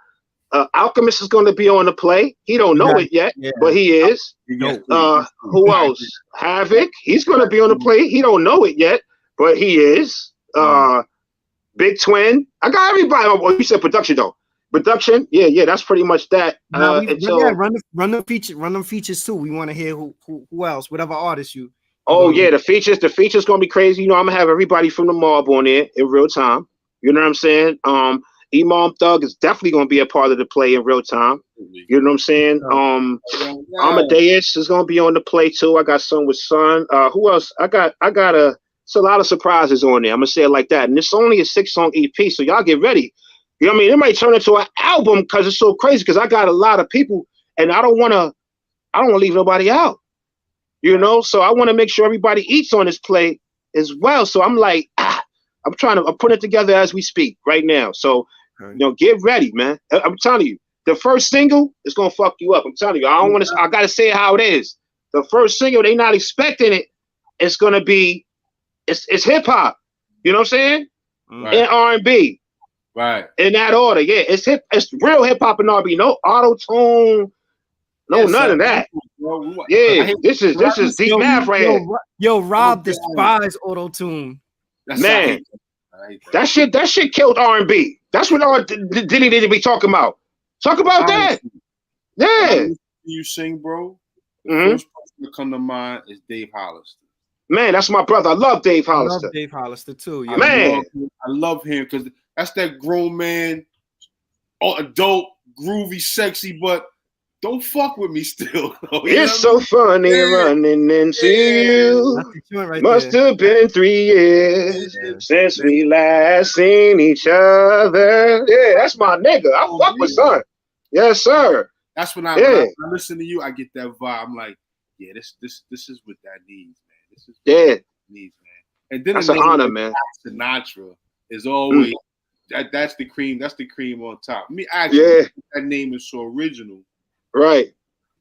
Alchemist is going to be on the play. He don't know it yet, but he is. Who else? Havoc. He's going to be on the play. He don't know it yet, but he is. Big Twin. I got everybody. Oh, you said production though. Production. Yeah. That's pretty much that. Run them features too. We want to hear who else, whatever artist you. Oh yeah, the features going to be crazy. I'm gonna have everybody from the mob on there in real time. You know what I'm saying? Imam Thug is definitely going to be a part of the play in real time. You know what I'm saying? Amadeus is going to be on the play too. I got some with Son. Who else? It's a lot of surprises on there. I'm going to say it like that. And it's only a 6-song EP, so y'all get ready. You know what I mean? It might turn into an album because it's so crazy, because I got a lot of people and I don't want to leave nobody out. So I want to make sure everybody eats on this play as well. So I'm like, I'm putting it together as we speak right now. So, get ready, man. I'm telling you, the first single is going to fuck you up. I'm telling you, I got to say it how it is. The first single, they not expecting it. It's going to be, it's hip hop. You know what I'm saying? Right. And R&B. Right. In that order. Yeah. It's real hip hop and R&B. No auto tune. No, none of that. Yeah. This is deep math right here. Yo, Rob despise auto tune. Man, that shit killed R&B. That's what Diddy need to be talking about. Talk about that. Yeah. You sing, bro. The first person to come to mind is Dave Hollister. Man, that's my brother. I love Dave Hollister. I love Dave Hollister too. Yeah. Man, I love him because that's that grown man, adult, groovy, sexy, but don't fuck with me still. It's so funny running into you. Must have been 3 years since we last seen each other. Yeah, that's my nigga. I fuck with Son. Yes, sir. That's when when I listen to you, I get that vibe. I'm like, yeah, this is what that needs, man. This is what that needs, man. And then that's an honor, man. Sinatra is always that's the cream. That's the cream on top. That name is so original. Right.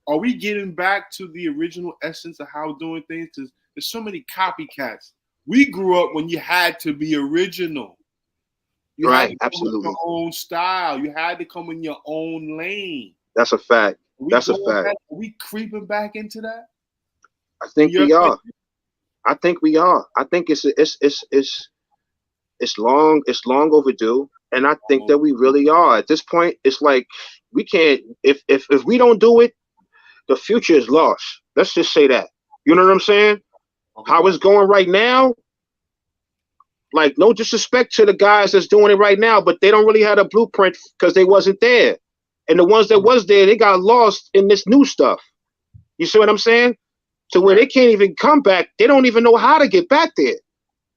Are we getting back to the original essence of how doing things? Because there's so many copycats. We grew up when you had to be original. You had to come with your own style. You had to come in your own lane. That's a fact. That's a fact. Are we creeping back into that? I think we are. I think we are. I think it's long overdue, and I think that we really are. At this point, it's like we can't. If we don't do it, the future is lost. Let's just say that. You know what I'm saying? Okay. How it's going right now. Like, no disrespect to the guys that's doing it right now, but they don't really have a blueprint because they wasn't there. And the ones that was there, they got lost in this new stuff. You see what I'm saying? To where they can't even come back. They don't even know how to get back there.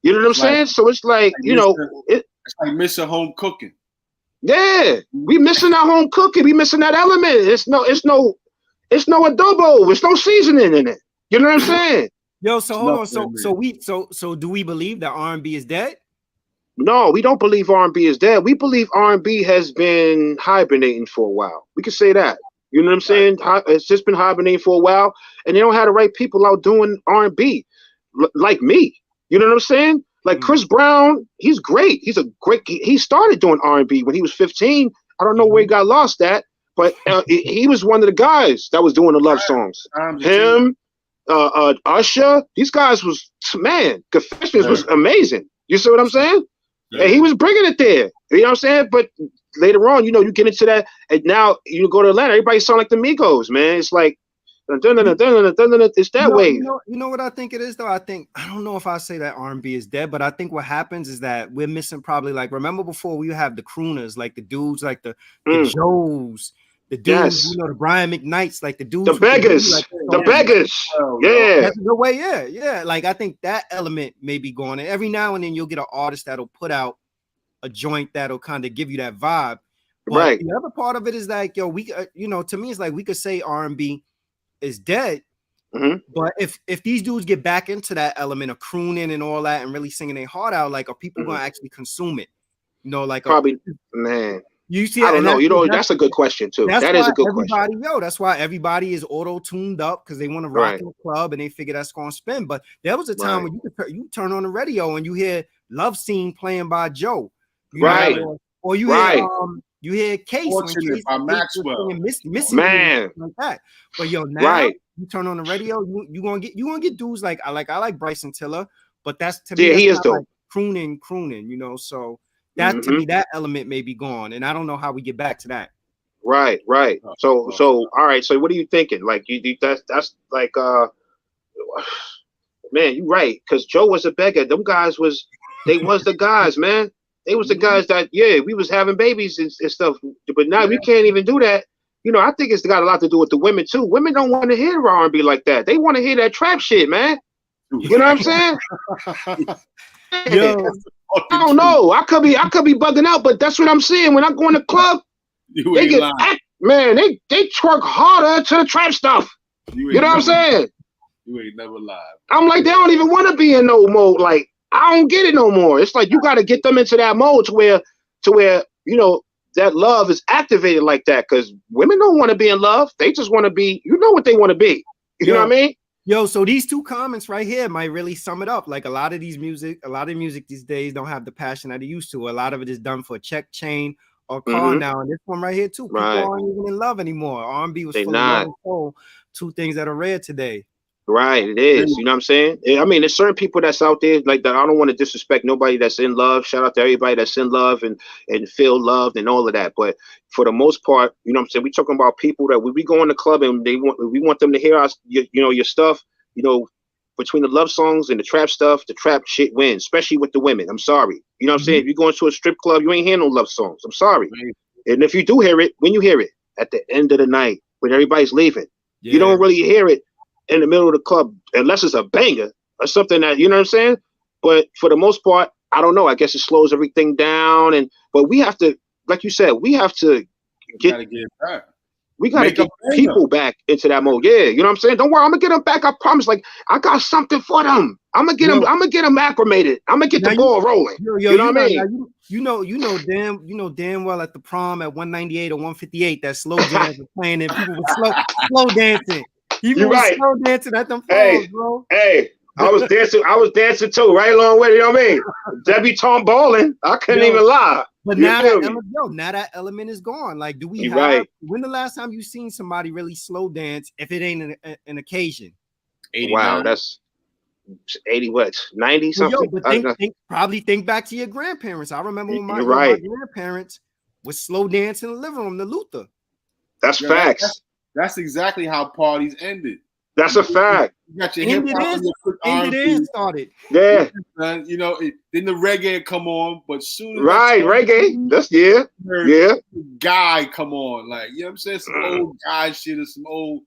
You know what I'm saying? So it's like, it's like missing home cooking. Yeah, we missing that home cooking. We missing that element. It's no adobo. There's no seasoning in it. You know what I'm saying? Yo, so hold on. So do we believe that R&B is dead? No, we don't believe R&B is dead. We believe R&B has been hibernating for a while. We can say that. You know what I'm saying? It's just been hibernating for a while, and they don't have the right people out doing R&B like me. You know what I'm saying? Like Chris Brown, he's great. He started doing R&B when he was 15. I don't know where he got lost at, But he was one of the guys that was doing the love songs. Him, Usher, these guys was, man, Confessions was amazing. You see what I'm saying? And he was bringing it there. You know what I'm saying? But later on, you get into that, and now you go to Atlanta, everybody sound like the Migos, man. It's like, it's that way. You know what I think it is, though? I don't know if I say that R&B is dead, but I think what happens is that we're missing probably, like, remember before we have the crooners, like the dudes, like the Joes, the dudes, the Brian McKnights, like the dudes, the beggars, the beggars. Yeah. That's the way, yeah. Like, I think that element may be gone. And every now and then you'll get an artist that'll put out a joint that'll kind of give you that vibe. But right. The other part of it is like, to me, it's like we could say R&B is dead. But if these dudes get back into that element of crooning and all that and really singing their heart out, like, are people gonna actually consume it? Like, probably, man. You see, I don't know. That's a good question too. That is a good question. That's why everybody is auto-tuned up because they want to rock in the club and they figure that's gonna spin. But there was a time when you turn on the radio and you hear "Love Scene" playing by Joe, or you hear Case by Maxwell, man, like that. But now you turn on the radio, you gonna get dudes like I like Bryson Tiller, but that's to me he is dope. Like crooning, so. That to me, that element may be gone, and I don't know how we get back to that. Right. So all right. So what are you thinking? Like that's like man, you right, because Joe was a beggar. Them guys was the guys, man. They was the guys that we was having babies and stuff, but now we can't even do that. I think it's got a lot to do with the women too. Women don't want to hear R&B like that. They want to hear that trap shit, man. You know what I'm saying? I don't know. I could be bugging out, but that's what I'm seeing when I go in the club. They get they twerk harder to the trap stuff. You know what I'm saying? You ain't never lied. I'm like, they don't even want to be in no mode. Like, I don't get it no more. It's like you got to get them into that mode to where that love is activated like that. Because women don't want to be in love. They just want to be. What they want to be. You know what I mean? So these two comments right here might really sum it up. Like a lot of music these days don't have the passion that it used to. A lot of it is done for a check, chain, or car now. And this one right here too, people aren't even in love anymore. R&B was full of soul, two things that are rare today. Right, it is. You know what I'm saying? I mean, there's certain people that's out there like that. I don't want to disrespect nobody that's in love. Shout out to everybody that's in love and feel loved and all of that. But for the most part, you know what I'm saying? We're talking about people that when we go in the club and we want them to hear us, your stuff, between the love songs and the trap stuff, the trap shit wins, especially with the women. I'm sorry. You know what I'm saying? If you go into a strip club, you ain't hear no love songs. I'm sorry. And if you do hear it, when you hear it at the end of the night when everybody's leaving, you don't really hear it in the middle of the club unless it's a banger or something that, you know what I'm saying? But for the most part, I don't know. I guess it slows everything down. But we have to, like you said, we have to get people back into that mode. Yeah, you know what I'm saying? Don't worry, I'm gonna get them back. I promise. Like, I got something for them. I'm gonna get them acclimated. I'm gonna get the ball rolling. You know what I mean? You know damn well at the prom at 198 or 158 that slow jazz was playing and people were slow dancing. You right. Slow dancing at them falls, bro. Hey, I was dancing too, right along with it. You know what I mean? Debutante balling. I couldn't even lie. But now that element is gone. Like, do we have? When the last time you seen somebody really slow dance? If it ain't an occasion. 89. Wow, that's 80 what? 90 something. But probably think back to your grandparents. I remember when my grandparents would slow dance in the living room, the Luther. That's facts. That's exactly how parties ended. That's a fact. You got your hip hop and your quick R&B started. Yeah. Then the reggae come on, but soon as reggae. That's guy come on, like, you know what I'm saying? Some old guy shit or some old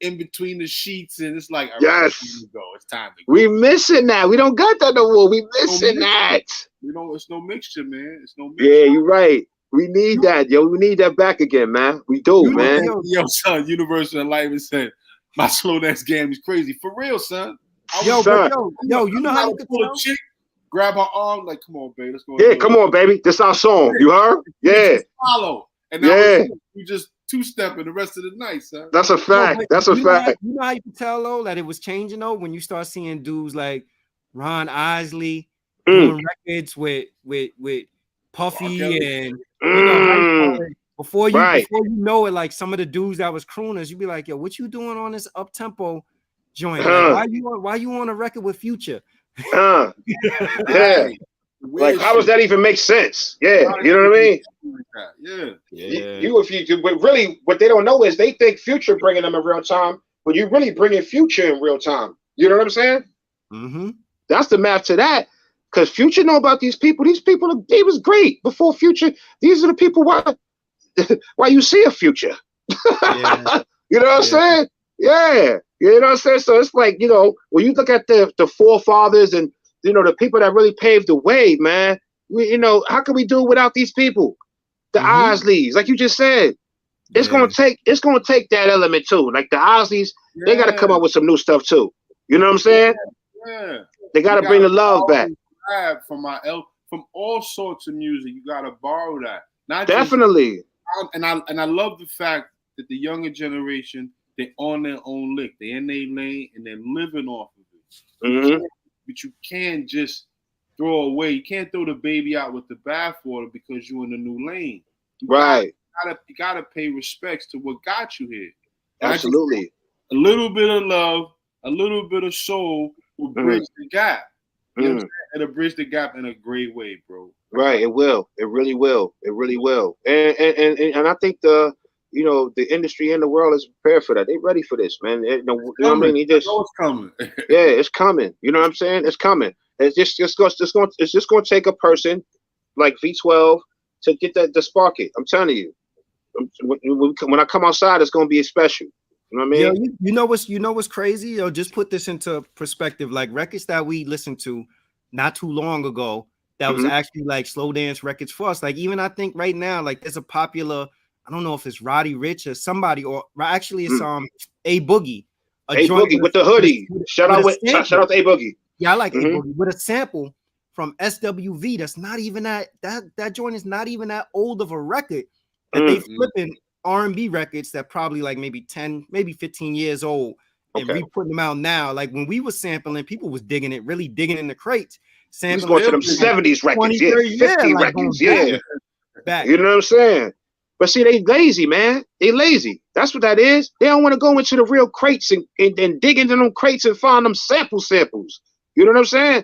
in between the sheets, and it's like, all right, it's time to go. We missing that. We don't got that no more. We missing that. It's no mixture, man. It's no mixture. Yeah, you're right. We need that, yo. We need that back again, man. We do, man. Yo, son, Universal Enlightenment said, my slow dance game is crazy. For real, son. You know how you can pull a chick, grab her arm, like, come on, baby, let's go. Yeah, come on, baby. This our song. You heard? Yeah. Follow. And now we just two-stepping the rest of the night, son. That's a fact. That's a fact. You know how you can tell, though, that it was changing, though, when you start seeing dudes like Ron Isley doing records with Puffy and Before you know it, like some of the dudes that was crooners, you'd be like, yo, what you doing on this up tempo joint? Like, why you on a record with Future? Yeah. Like, how does that even make sense? Yeah, you know what I mean? But really, what they don't know is they think Future bringing them in real time, but you really bringing Future in real time. You know what I'm saying? Mm-hmm. That's the math to that. Because Future know about these people. These people, they was great before Future. These are the people why you see a Future. Yeah. You know what I'm saying? Yeah. You know what I'm saying? So it's like, you know, when you look at the forefathers and, you know, the people that really paved the way, man, you know, how can we do it without these people? The Isleys, like you just said. It's gonna take that element too. Like the Isleys, they gotta come up with some new stuff too. You know what I'm saying? Yeah. They gotta bring the love back. From all sorts of music, you gotta borrow that. Not definitely. And I love the fact that the younger generation, they on their own lick. They in their lane and they're living off of it. Mm-hmm. But you can't just throw away. You can't throw the baby out with the bathwater because you're in a new lane. You gotta pay respects to what got you here. And absolutely. A little bit of love, a little bit of soul will bridge the gap. You know what I'm saying? It'll bridge the gap in a great way, bro. Right, it will. It really will. It really will. And I think the industry and the world is prepared for that. They ready for this, man. You know what I mean? It's coming. Yeah, it's coming. You know what I'm saying? It's coming. It's just going to take a person like V12 to get to spark it. I'm telling you. When I come outside, it's going to be special. You know what I mean? You know what's crazy? Yo, just put this into perspective. Like records that we listened to not too long ago that was actually like slow dance records for us. Like even I think right now, like there's a popular, I don't know if it's Roddy Ricch or somebody, or actually it's A Boogie. A Boogie with the hoodie. Shout out to A Boogie. Yeah, I like A Boogie with a sample from SWV. That's not even that joint is not even that old of a record that they flipping R&B records that probably like maybe 10, maybe 15 years old and re-putting them out now. Like when we were sampling, people was digging it, really digging in the crates. Sampling going to them 70s records, 50 records, back. You know what I'm saying? But see, they lazy, man. They lazy. That's what that is. They don't want to go into the real crates and dig into them crates and find them samples. You know what I'm saying?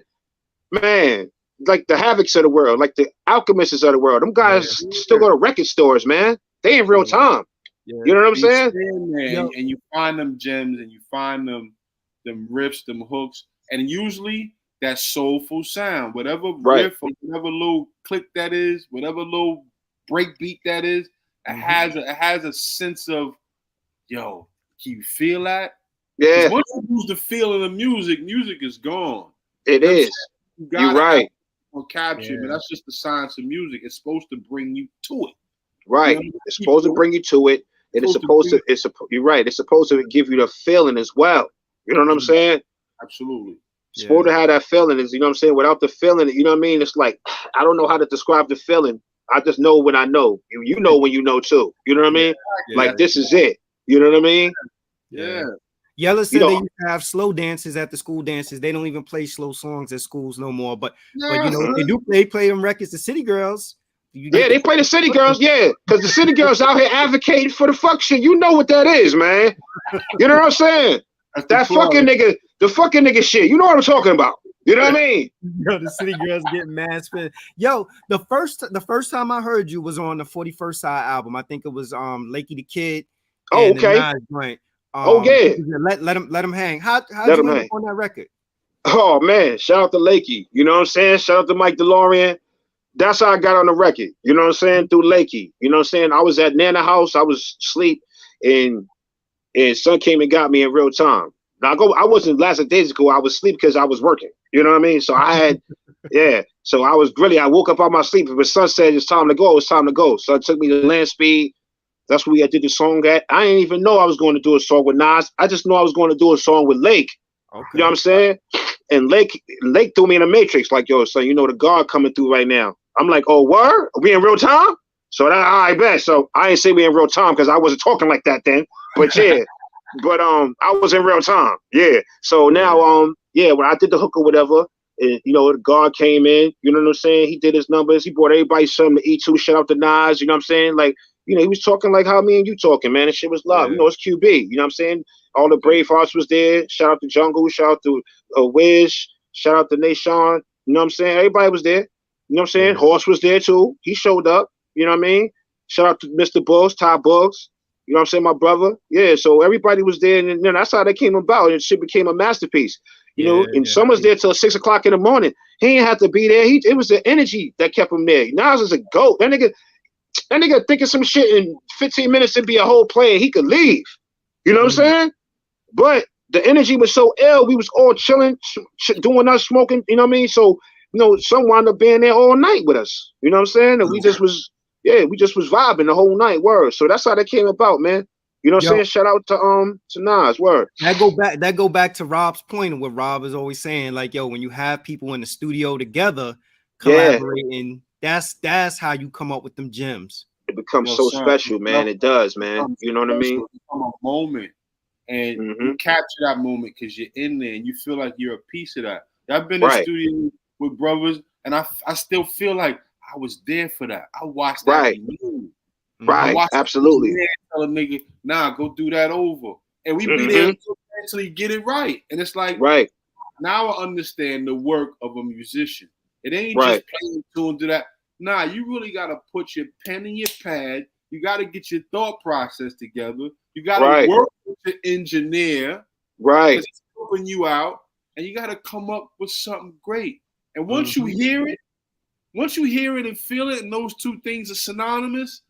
Man, like the Havocs of the world, like the Alchemists of the world. Them guys still go to record stores, man. They in real time. Yeah. You know what I'm saying? And you find them gems and you find them riffs, them hooks, and usually that soulful sound, whatever riff or whatever little click that is, whatever little break beat that is, it has a sense of, yo, can you feel that? Yeah. Once you lose the feel of the music is gone. It is. You're right. On capture, but that's just the science of music. It's supposed to bring you to it. Right. You know, it's supposed to bring you to it. And you're right. It's supposed to give you the feeling as well. You know what I'm saying? Absolutely. It's supposed to have that feeling. You know what I'm saying? Without the feeling, you know what I mean? It's like, I don't know how to describe the feeling. I just know when I know. You know when you know too. You know what I mean? Like this is it. You know what I mean? Yeah. Yella said they used to have slow dances at the school dances. They don't even play slow songs at schools no more. But you know, they play them records. The City Girls. They play the City Girls, because the City Girls out here advocating for the fuck shit. You know what that is, man. You know what I'm saying? That fucking nigga, the fucking nigga shit. You know what I'm talking about. You know what I mean? Yo, the City Girls getting mad spin. Yo, the first time I heard you was on the 41st Side album. I think it was Lakey the Kid. Oh, okay. Let him hang. How'd you end up on that record? Oh man, shout out to Lakey. You know what I'm saying? Shout out to Mike DeLorean. That's how I got on the record. You know what I'm saying? Through Lakey. You know what I'm saying? I was at Nana house. I was asleep, and son came and got me in real time. Now I wasn't last days ago. I was asleep because I was working. You know what I mean? So I had, So I woke up out my sleep. But son said it's time to go. It's time to go. So it took me to Land Speed. That's where I did the song at. I didn't even know I was going to do a song with Nas. I just know I was going to do a song with Lake. Okay. You know what I'm saying? And Lake threw me in a matrix, like, yo, son, you know the guard coming through right now. I'm like, oh, word? Are we in real time? So I bet. So I ain't say we in real time because I wasn't talking like that then. But yeah. But I was in real time. Yeah. So now when I did the hook or whatever, and you know, the guard came in, you know what I'm saying? He did his numbers, he brought everybody something to eat too. Shout out to Nas, you know what I'm saying? Like, You know, he was talking like how me and you talking, man. And shit was love. You know, it's QB. You know what I'm saying? All the Bravehearts was there. Shout out to Jungle. Shout out to Wiz. Shout out to Nation. You know what I'm saying? Everybody was there. You know what I'm saying? Horse was there too. He showed up. You know what I mean? Shout out to Mr. Bugs, Ty Bugs. You know what I'm saying? My brother. Yeah, so everybody was there. And then that's how that came about. And shit became a masterpiece. You know, and someone's there till 6 o'clock in the morning. He ain't have to be there. It was the energy that kept him there. Nas is a GOAT. That nigga thinking some shit in 15 minutes to be a whole player. He could leave. You know what I'm saying? But the energy was so ill. We was all chilling, doing us, smoking. You know what I mean? So, you know, some wound up being there all night with us. You know what I'm saying? And we just was vibing the whole night. Word. So that's how that came about, man. You know what I'm saying? Shout out to Nas. Word. That go back to Rob's point of what Rob is always saying. Like, yo, when you have people in the studio together collaborating, that's how you come up with them gems. It becomes so special, man. It does, man. You know what I mean? It becomes a moment, and you capture that moment because you're in there and you feel like you're a piece of that. I've been in the studio with brothers, and I still feel like I was there for that. I watched that. Right, absolutely. Tell a nigga, nah, go do that over, and we be there to eventually get it right. And it's like, now I understand the work of a musician. It ain't just playing tune to that. Nah, you really gotta put your pen in your pad. You gotta get your thought process together. You gotta work with the engineer, right? Helping you out, and you gotta come up with something great. And once you hear it and feel it, and those two things are synonymous.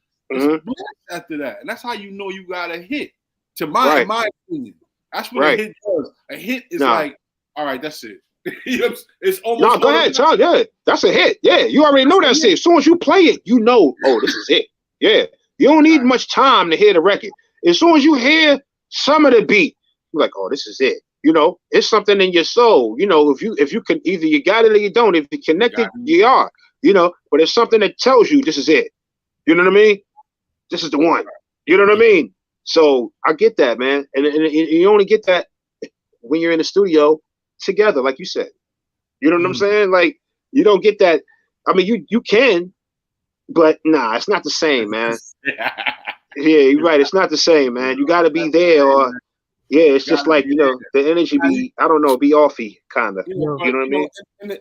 After that, and that's how you know you got a hit. To my opinion, that's what a hit does. A hit is like, all right, that's it. It's almost. No, go ahead, Tom. Yeah, that's a hit. Yeah, you already know that's it. As soon as you play it, you know, oh, this is it. Yeah, you don't need much time to hear the record. As soon as you hear some of the beat, you're like, oh, this is it. You know, it's something in your soul. You know, if you can, either you got it or you don't. If you connected, you are. You know, but it's something that tells you this is it. You know what I mean? This is the one. You know what I mean? So I get that, man. And you only get that when you're in the studio together, like you said. You know what I'm saying? Like, you don't get that. I mean, you can, but nah, it's not the same, man. Yeah, you're right. It's not the same, man. You got to be there, or it's just like, you know, the energy be, I don't know, be offy, kind of. You know what I mean?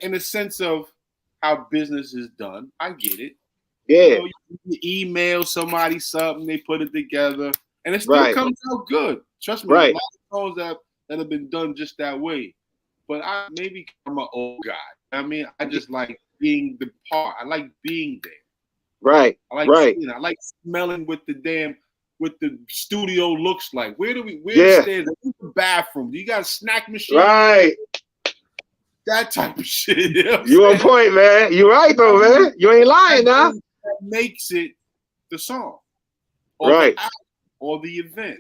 In the sense of how business is done, I get it. Yeah. You know, you email somebody something, they put it together, and it still comes out good. Trust me, a lot of songs that have been done just that way. But maybe I'm an old guy. I mean, I just like being the part. I like being there. Right. I like seeing, I like smelling what the studio looks like. Where's the stairs? Where's the bathroom? Do you got a snack machine? Right. That type of shit. You on point, man. You right though, man. You ain't lying now. That makes it the song, or the album, or the event.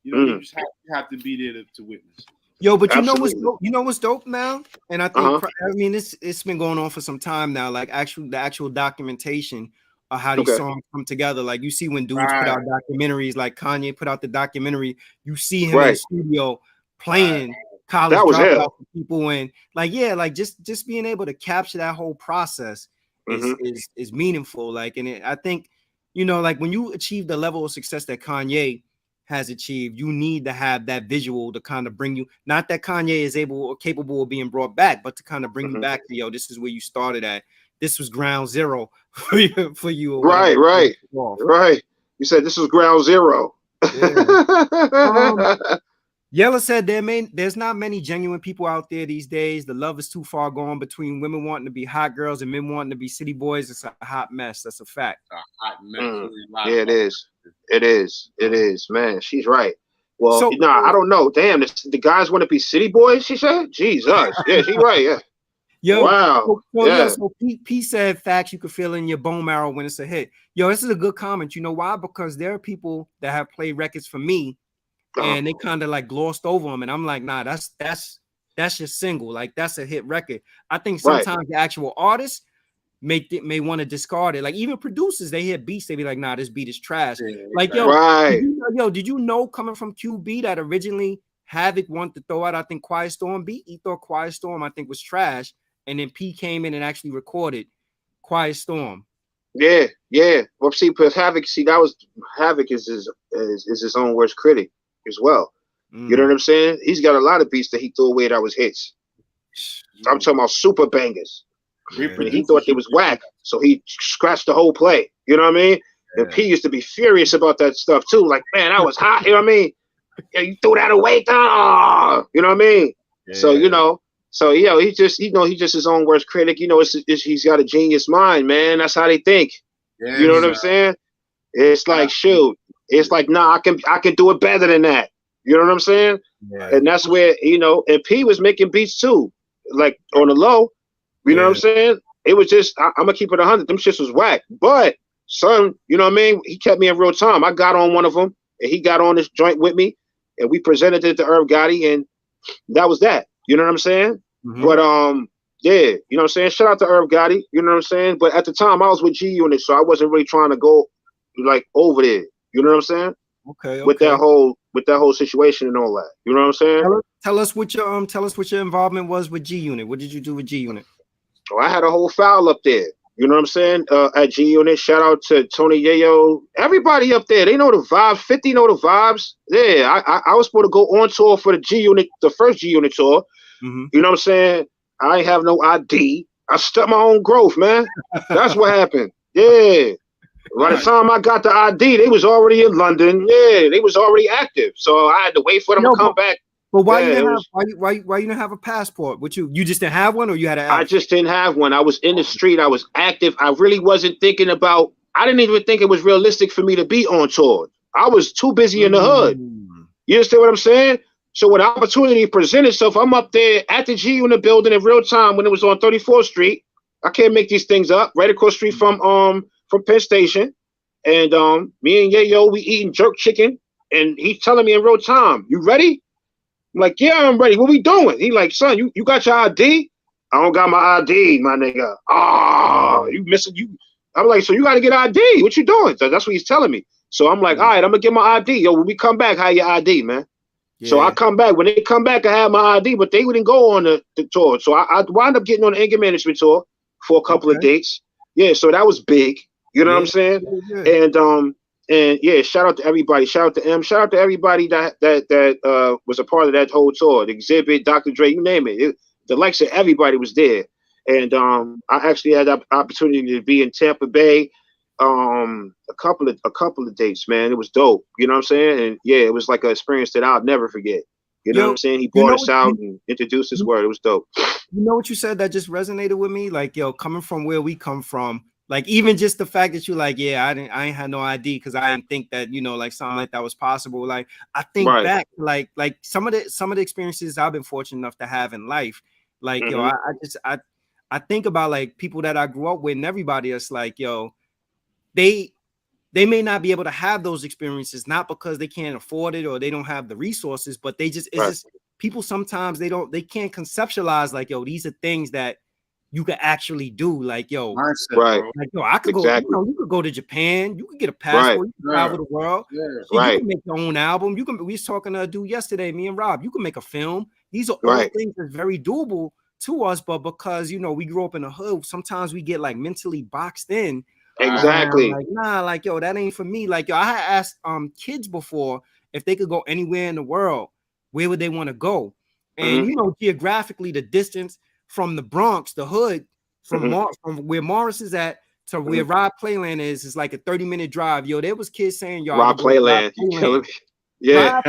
You know, you just have to be there to witness. Yo, but you know what's dope now, and I think I mean it's been going on for some time now. Like the actual documentation of how these songs come together. Like you see when dudes put out documentaries, like Kanye put out the documentary. You see him in the studio playing college dropout for people, and like just being able to capture that whole process is meaningful. Like, and I think, you know, like when you achieve the level of success that Kanye has achieved, you need to have that visual to kind of bring you, not that Kanye is able or capable of being brought back, but to kind of bring you back to, yo, this is where you started at. This was ground zero for you. Right. You said this was ground zero. Yella said there's not many genuine people out there these days. The love is too far gone between women wanting to be hot girls and men wanting to be city boys. It's a hot mess. That's a fact. A hot mess. Yeah, it is. It is, man. She's right. Well, I don't know. Damn, the guys want to be city boys, she said? Jesus. Yeah, she's right. Yeah. Yo, wow. So P said facts you can feel in your bone marrow when it's a hit. Yo, this is a good comment. You know why? Because there are people that have played records for me and they kind of like glossed over them. And I'm like, nah, that's just single. Like, that's a hit record. I think sometimes the actual artists may want to discard it. Like, even producers, they hear beats, they be like, nah, this beat is trash. Yeah, like, did you know coming from QB that originally Havoc wanted to throw out, I think, Quiet Storm beat? He thought Quiet Storm, I think, was trash. And then P came in and actually recorded Quiet Storm. Yeah, yeah. Well, see, because Havoc, Havoc is his own worst critic as well. You know what I'm saying? He's got a lot of beats that he threw away that was hits. I'm talking about super bangers. And he thought they was whack, so he scratched the whole play. You know what I mean? Yeah. And P used to be furious about that stuff too. Like, man, that was hot. You know what I mean? Yeah, you threw that away, dog. You know what I mean? Yeah. So he just his own worst critic. You know, he's got a genius mind, man. That's how they think. Yeah, you know what I'm saying? It's like, shoot, it's like, nah, I can do it better than that. You know what I'm saying? Yeah. And that's where, and P was making beats too, like on the low. You know what I'm saying? It was just, I'm gonna keep it 100. Them shits was whack. But son, you know what I mean? He kept me in real time. I got on one of them, and he got on this joint with me, and we presented it to Irv Gotti, and that was that. You know what I'm saying? Mm-hmm. But yeah, you know what I'm saying? Shout out to Irv Gotti. You know what I'm saying? But at the time, I was with G Unit, so I wasn't really trying to go like over there. You know what I'm saying? Okay. With that whole situation and all that. You know what I'm saying? Tell us what your involvement was with G Unit. What did you do with G Unit? Oh, I had a whole file up there. You know what I'm saying? At G Unit, shout out to Tony Yayo. Everybody up there, they know the vibes. 50 know the vibes. Yeah, I was supposed to go on tour for the G Unit, the first G Unit tour. Mm-hmm. You know what I'm saying? I ain't have no ID. I stuck my own growth, man. That's what happened. Yeah. By the time I got the ID, they was already in London. Yeah, they was already active. So I had to wait for them to come back. But why you didn't have a passport? You just didn't have one, or you had I just didn't have one. I was in the street. I was active. I really wasn't thinking about. I didn't even think it was realistic for me to be on tour. I was too busy in the hood. You understand what I'm saying? So when the opportunity presented itself, I'm up there at the G Unit building in real time when it was on 34th Street. I can't make these things up. Right across the street from Penn Station, and me and Yayo, we eating jerk chicken, and he's telling me in real time, "You ready?" I'm like, "Yeah, I'm ready. What we doing?" He like, "Son, you got your ID?" "I don't got my ID, my nigga." You missing you? I'm like, "So you got to get ID? What you doing?" So that's what he's telling me. So I'm like, "All right, I'm gonna get my ID. Yo, when we come back, have your ID, man." Yeah. So I come back. When they come back, I have my ID, but they wouldn't go on the tour. So I wound up getting on the anger management tour for a couple of dates. Yeah, so that was big. You know what I'm saying? Yeah. And yeah, shout out to everybody. Shout out to M. Shout out to everybody that was a part of that whole tour. The Exhibit, Dr. Dre, you name it. The likes of everybody was there. And I actually had the opportunity to be in Tampa Bay a couple of dates, man. It was dope. You know what I'm saying? And yeah, it was like an experience that I'll never forget. You know what I'm saying? He brought us out and introduced his word. It was dope. You know what you said that just resonated with me? Like, coming from where we come from, like even just the fact that you're like, yeah, I ain't had no ID because I didn't think that, like something like that was possible. Like I think back, like some of the experiences I've been fortunate enough to have in life. Like, I think about like people that I grew up with and everybody that's like, they may not be able to have those experiences, not because they can't afford it or they don't have the resources, but they just, just people sometimes they can't conceptualize like, these are things that you could actually do. Like, right. Like, I could go, you could go to Japan, you could get a passport, you can travel the world. You can make your own album. We was talking to a dude yesterday, me and Rob, you can make a film. These are all things that's very doable to us, but because, we grew up in the hood, sometimes we get like mentally boxed in. Exactly. Like, nah, like, that ain't for me. Like, I had asked kids before if they could go anywhere in the world, where would they want to go? And geographically, the distance from the Bronx, the hood, from where Morris is at to where Rob Playland is like a 30-minute drive. There was kids saying, Rob Playland, you killing me. Yeah.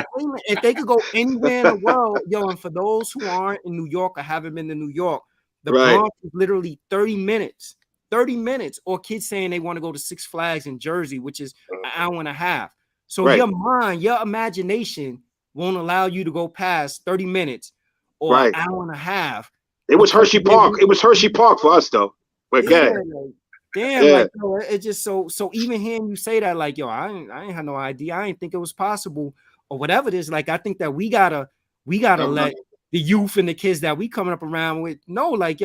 If they could go anywhere in the world, and for those who aren't in New York or haven't been to New York, the Bronx is literally 30 minutes. 30 minutes, or kids saying they want to go to Six Flags in Jersey, which is an hour and a half. So your mind, your imagination won't allow you to go past 30 minutes or an hour and a half. It was Hershey Park. It was Hershey Park for us, though. But like, it's just so even hearing you say that, like, I ain't had no idea. I didn't think it was possible or whatever it is. Like, I think that we gotta let the youth and the kids that we coming up around with know, like,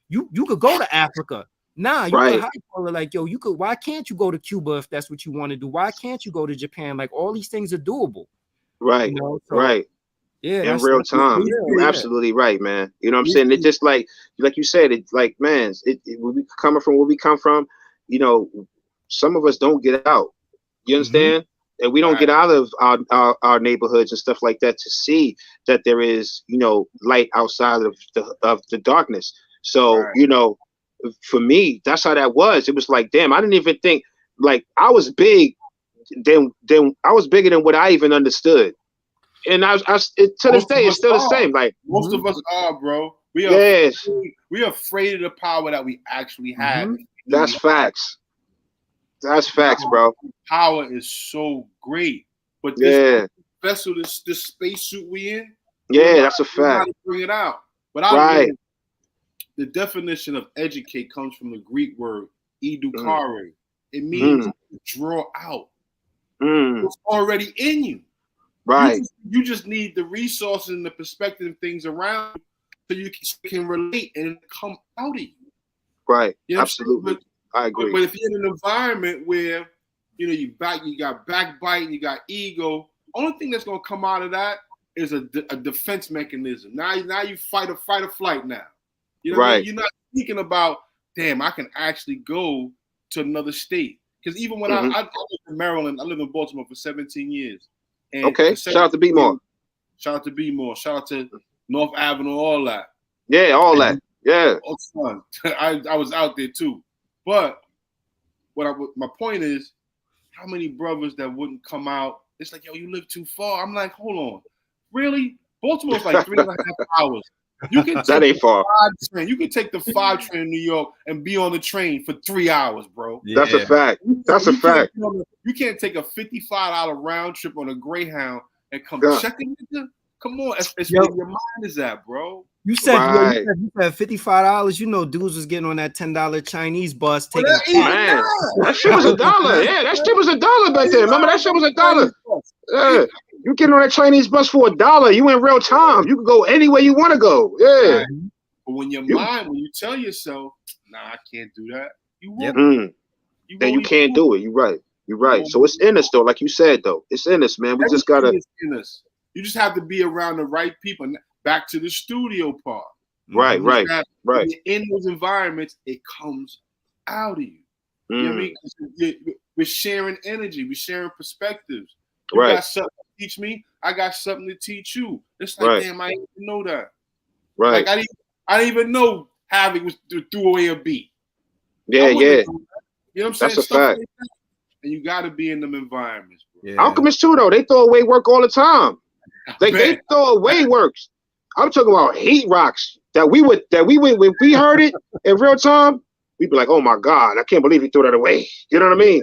you could go to Africa. Nah, you could like, you could. Why can't you go to Cuba if that's what you want to do? Why can't you go to Japan? Like, all these things are doable. Right. Yeah, in real time. You're absolutely right, man. You know what I'm saying? It's just like you said, it's like, man, we coming from where we come from. you know, some of us don't get out. You understand? And we don't get out of our neighborhoods and stuff like that to see that there is, you know, light outside of the darkness. So, you know, for me, that's how that was. It was like, damn, I didn't even think, like, I was big. Then I was bigger than what I even understood. And to this day, it's still the same. Like most of us are, bro. We are afraid of the power that we actually have. That's facts. That's facts, bro. Power is so great, but this vessel, this spacesuit we in, that's a fact. Bring it out, but right. The definition of educate comes from the Greek word edukare. It means to draw out what's already in you. Right. You just need the resources and the perspective and things around so you can relate and come out of you. Right. You know absolutely. I agree. But if you're in an environment where you know you got backbiting, you got ego, only thing that's gonna come out of that is a defense mechanism. Now you fight or flight now. You know what I mean? You're not thinking about, damn, I can actually go to another state. Because even when I lived in Maryland, I lived in Baltimore for 17 years. And shout out to B-More. Shout out to B-More. Shout out to North Avenue, all that. Yeah, all that. Yeah. All fun. I was out there too. But my point is, how many brothers that wouldn't come out? It's like, yo, you live too far. I'm like, hold on. Really? Baltimore's like 3.5 hours. You can that ain't far. You can take the 5 train in New York and be on the train for 3 hours, bro. Yeah. That's a fact. That's a fact. You can't take a $55 round trip on a Greyhound and come checking. Come on, it's where your mind is at, bro. You said you said $55. You know, dudes was getting on that $10 Chinese bus taking. Man, that shit was $1. Yeah, that shit was $1 back then. Remember that shit was $1. Yeah, you getting on that Chinese bus for $1. You in real time. You can go anywhere you want to go. Yeah. Right. But when when you tell yourself, "Nah, I can't do that," you won't. Then you can't do it. You're right. You're right. So it's in us, though. Like you said, though, it's in us, man. We just gotta. You just have to be around the right people. Back to the studio part. Right. When you're in those environments, it comes out of you. You know what I mean? We're sharing energy. We're sharing perspectives. You got something to teach me. I got something to teach you. It's like, damn, I didn't even know that. Right. Like I didn't even know Havoc was threw away a beat. Yeah. You know what I'm saying? That's a fact. Like that. And you got to be in them environments. Bro. Yeah. Alchemists too, though. They throw away work all the time. They throw away works. I'm talking about heat rocks that we when we heard it in real time, we'd be like, oh my God, I can't believe he threw that away. You know what I mean?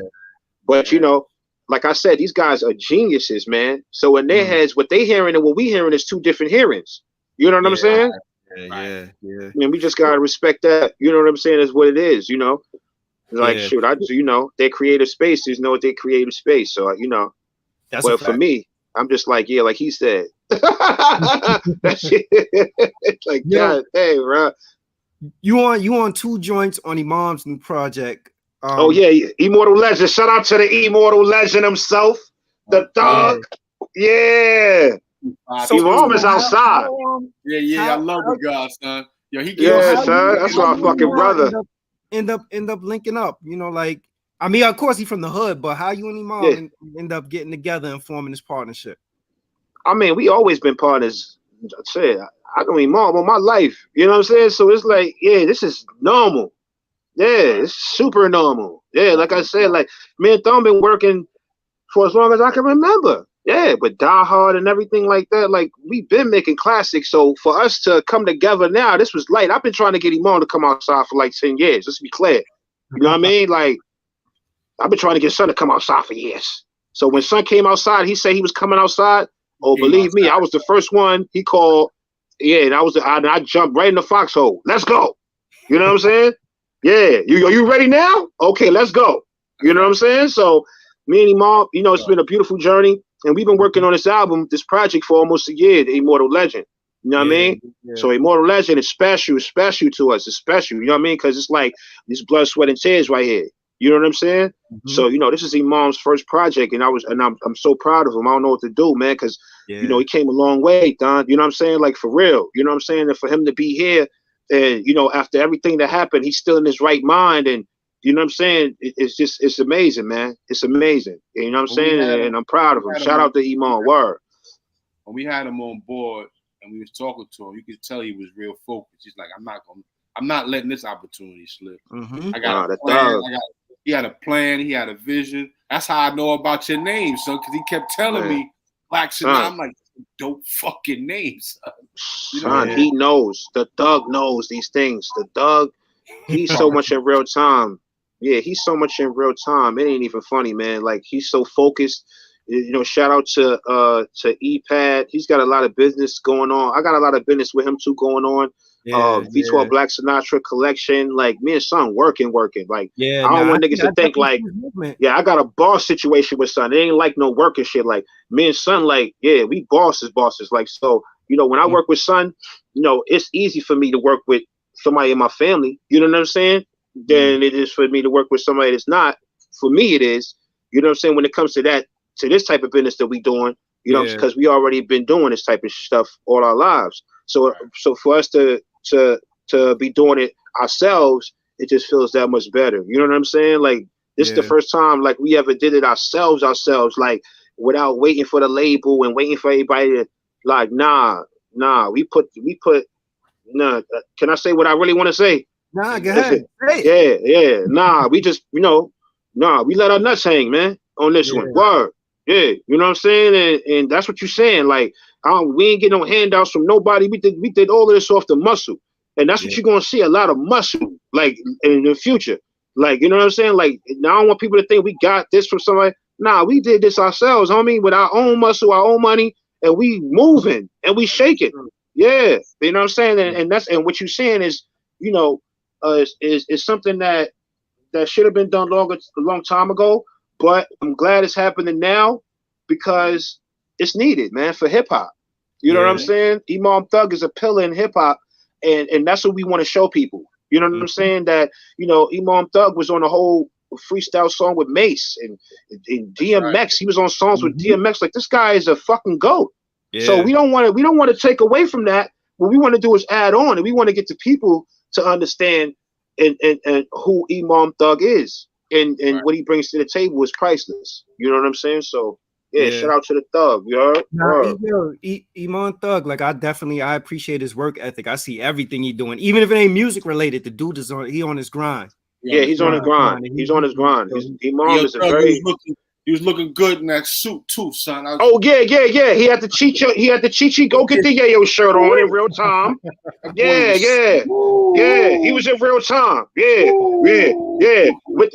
But you know, like I said, these guys are geniuses, man. So in their heads, what they hearing and what we hearing is two different hearings. You know what I'm saying? Yeah. I mean, we just gotta respect that. You know what I'm saying? Is what it is, you know. Like shoot, their creative spaces know what their creative space. So that's well for me, I'm just like, like he said. It's like, God, hey, bro. You on 2 joints on Imam's new project. Immortal Legend. Shout out to the Immortal Legend himself, the dog. Yeah. So Imam is outside. I love the guy, son. Yo, son. That's my fucking brother. End up linking up. You know, like I mean, of course he's from the hood, but how you and Imam end up getting together and forming this partnership? I mean, we always been partners. I said, I know Imam all my life. You know what I'm saying? So it's like, this is normal. Yeah, it's super normal. Yeah, like I said, like me and Thumb been working for as long as I can remember. Yeah, but Die Hard and everything like that, like we've been making classics. So for us to come together now, this was light. I've been trying to get Imam to come outside for like 10 years. Let's be clear. You know what I mean? Like I've been trying to get Son to come outside for years. So when Son came outside, he said he was coming outside. Oh, believe me, I was the first one he called. Yeah, and I jumped right in the foxhole. Let's go. You know what I'm saying? Yeah. Are you ready now? Okay, let's go. You know what I'm saying? So me and Imam, it's been a beautiful journey. And we've been working on this project for almost a year, the Immortal Legend. You know what I mean? Yeah. So Immortal Legend is special to us. It's special. You know what I mean? Because it's like this blood, sweat, and tears right here. You know what I'm saying? Mm-hmm. So this is Imam's first project, and I'm so proud of him. I don't know what to do, man, because he came a long way, Don. You know what I'm saying? Like for real. You know what I'm saying? And for him to be here, and after everything that happened, he's still in his right mind, and you know what I'm saying? It's amazing, man. It's amazing. You know what I'm saying? And I'm proud of him. Shout out to Iman. Word. When we had him on board and we was talking to him, you could tell he was real focused. He's like, I'm not letting this opportunity slip. I got a plan. He had a plan. He had a vision. That's how I know about your name, son, because he kept telling me Black Sinatra. I'm like, dope fucking names, son. Son, he knows. The Thug knows these things. The Thug, he's so much in real time. Yeah, he's so much in real time. It ain't even funny, man. Like, he's so focused. You know, shout out to EPAD. He's got a lot of business going on. I got a lot of business with him too going on. V12 Black Sinatra collection. Like, me and son working. Like, I don't want niggas to think like, I got a boss situation with son. It ain't like no working shit. Like, me and son, like, we bosses. Like, so, you know, when I work with son, you know, it's easy for me to work with somebody in my family. You know what I'm saying? Than it is for me to work with somebody that's not. For me, it is. You know what I'm saying? When it comes to that, to this type of business that we doing, you know, because we already been doing this type of stuff all our lives. So for us to be doing it ourselves, it just feels that much better. You know what I'm saying? Like, this is the first time like we ever did it ourselves, like without waiting for the label and waiting for everybody to like, nah. We put can I say what I really want to say? Nah, go ahead. Nah, we just, you know, we let our nuts hang, man, on this one. Word. Yeah, you know what I'm saying? And that's what you're saying. Like, we ain't getting no handouts from nobody. We did all of this off the muscle. And that's what you're gonna see, a lot of muscle, like, in the future. Like, you know what I'm saying? Like, now I don't want people to think we got this from somebody. Nah, we did this ourselves, homie, with our own muscle, our own money, and we moving and we shaking. Yeah, you know what I'm saying? And what you're saying is, you know, is something that should have been done a long time ago. But I'm glad it's happening now because it's needed, man, for hip hop. You know what I'm saying? Imam Thug is a pillar in hip hop, and that's what we want to show people. You know what I'm saying? That, you know, Imam Thug was on a whole freestyle song with Mace and DMX. He was on songs with DMX. Like, this guy is a fucking GOAT. So we don't want to take away from that. What we want to do is add on, and we want to get the people to understand and who Imam Thug is. And what he brings to the table is priceless. You know what I'm saying? So shout out to the Thug, Iman Thug, like, I appreciate his work ethic. I see everything he's doing, even if it ain't music related. The dude is on his grind. He's on his grind. He's on his grind. Imam is a very. He was looking good in that suit too, son. He had the Chichi go get the Yayo shirt on in real time. He was in real time. With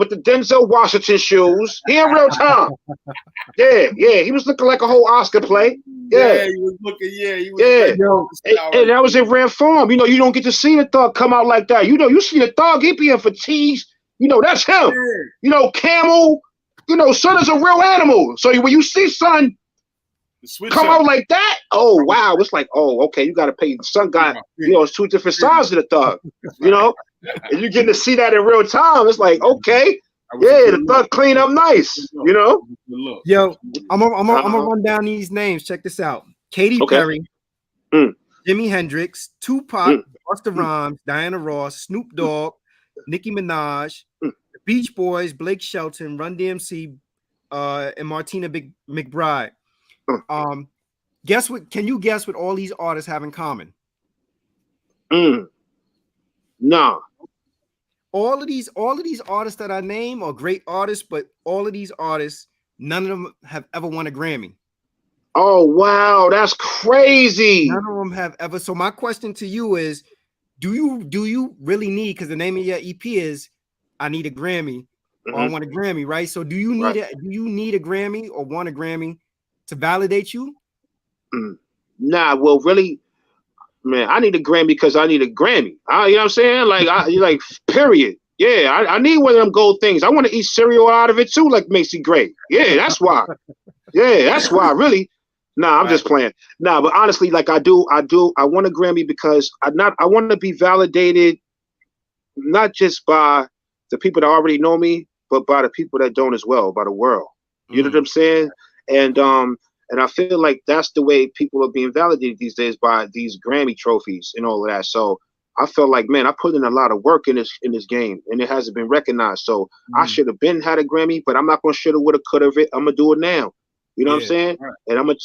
the Denzel Washington shoes. He in real time. He was looking like a whole Oscar play. He was looking. And that was in rare form. You know, you don't get to see the Thug come out like that. You know, you see the Thug, he be in fatigues. You know, that's him. You know, Camel. You know, son is a real animal. So when you see son come out like that, oh wow, it's like, oh, okay, you got to pay. Son got, you know, it's two different sides of the Thug. You know, and you're getting to see that in real time. It's like, okay, the Thug clean up nice. You know. Yo, I'm gonna run down these names. Check this out: Katy Perry, Jimi Hendrix, Tupac, Busta Rhymes, Diana Ross, Snoop Dogg, Nicki Minaj, the Beach Boys, Blake Shelton, Run DMC, and Martina McBride. Guess what? Can you guess what all these artists have in common? Nah. All of these artists that I name are great artists, but all of these artists, none of them have ever won a Grammy. Oh wow, that's crazy. None of them have ever. So my question to you is, do you really need, because the name of your EP is I Need a Grammy, or I want a Grammy, right? So do you need a Grammy or want a Grammy to validate you? Nah, well, really, man, I need a Grammy because I need a Grammy. You know what I'm saying? Like, period. Yeah, I need one of them gold things. I want to eat cereal out of it too, like Macy Gray. Yeah, that's why. That's why, really. Nah, I'm just playing. Nah, but honestly, like, I want a Grammy because I want to be validated, not just by the people that already know me, but by the people that don't as well, by the world. You know what I'm saying? And I feel like that's the way people are being validated these days, by these Grammy trophies and all of that. So I felt like, man, I put in a lot of work in this game, and it hasn't been recognized. So I should have been had a Grammy, but I'm not gonna shoulda, woulda, coulda it. I'm gonna do it now. You know what I'm saying? Right. And I'm gonna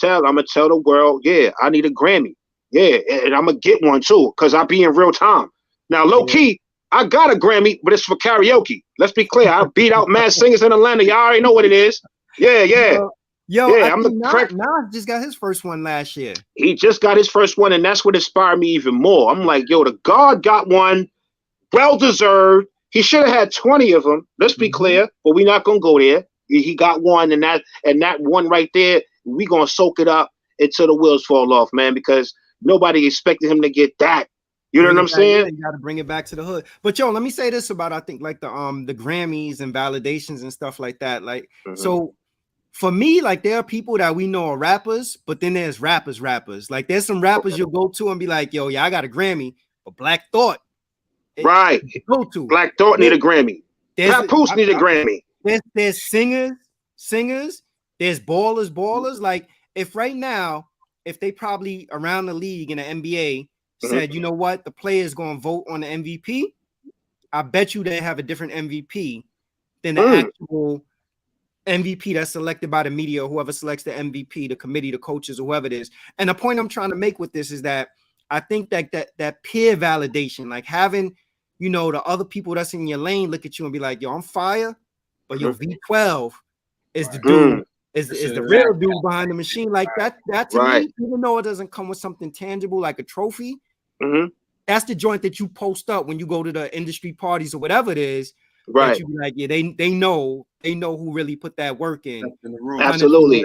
tell the world, yeah, I need a Grammy. Yeah, and I'm gonna get one too, cause I be in real time. Now, low key, I got a Grammy, but it's for karaoke. Let's be clear. I beat out mad singers in Atlanta. Y'all already know what it is. Yeah. I'm the Nas just got his first one last year. He just got his first one, and that's what inspired me even more. I'm like, yo, the God got one, well deserved. He should have had 20 of them. Let's be clear, but we're not gonna go there. He got one, and that one right there, we gonna soak it up until the wheels fall off, man. Because nobody expected him to get that. You know what I'm saying? You got to bring it back to the hood. But yo, let me say this about I think like the Grammys and validations and stuff like that. Like so. For me, like there are people that we know are rappers, but then there's rappers. Like there's some rappers you'll go to and be like, yo, yeah, I got a Grammy, but Black Thought. Right. Go to. Black Thought need a Grammy. Papoose need a Grammy. There's singers, there's ballers. Like if right now, if they probably around the league in the NBA said, you know what, the players gonna vote on the MVP, I bet you they have a different MVP than the actual MVP that's selected by the media or whoever selects the MVP, the committee, the coaches, or whoever it is. And the point I'm trying to make with this is that I think that peer validation, like having, you know, the other people that's in your lane look at you and be like, yo, I'm fire, but your V12 is the dude, is the real dude behind the machine. Like that to me, even though it doesn't come with something tangible like a trophy, that's the joint that you post up when you go to the industry parties or whatever it is. Right. You be like, yeah, they know who really put that work in. Absolutely. You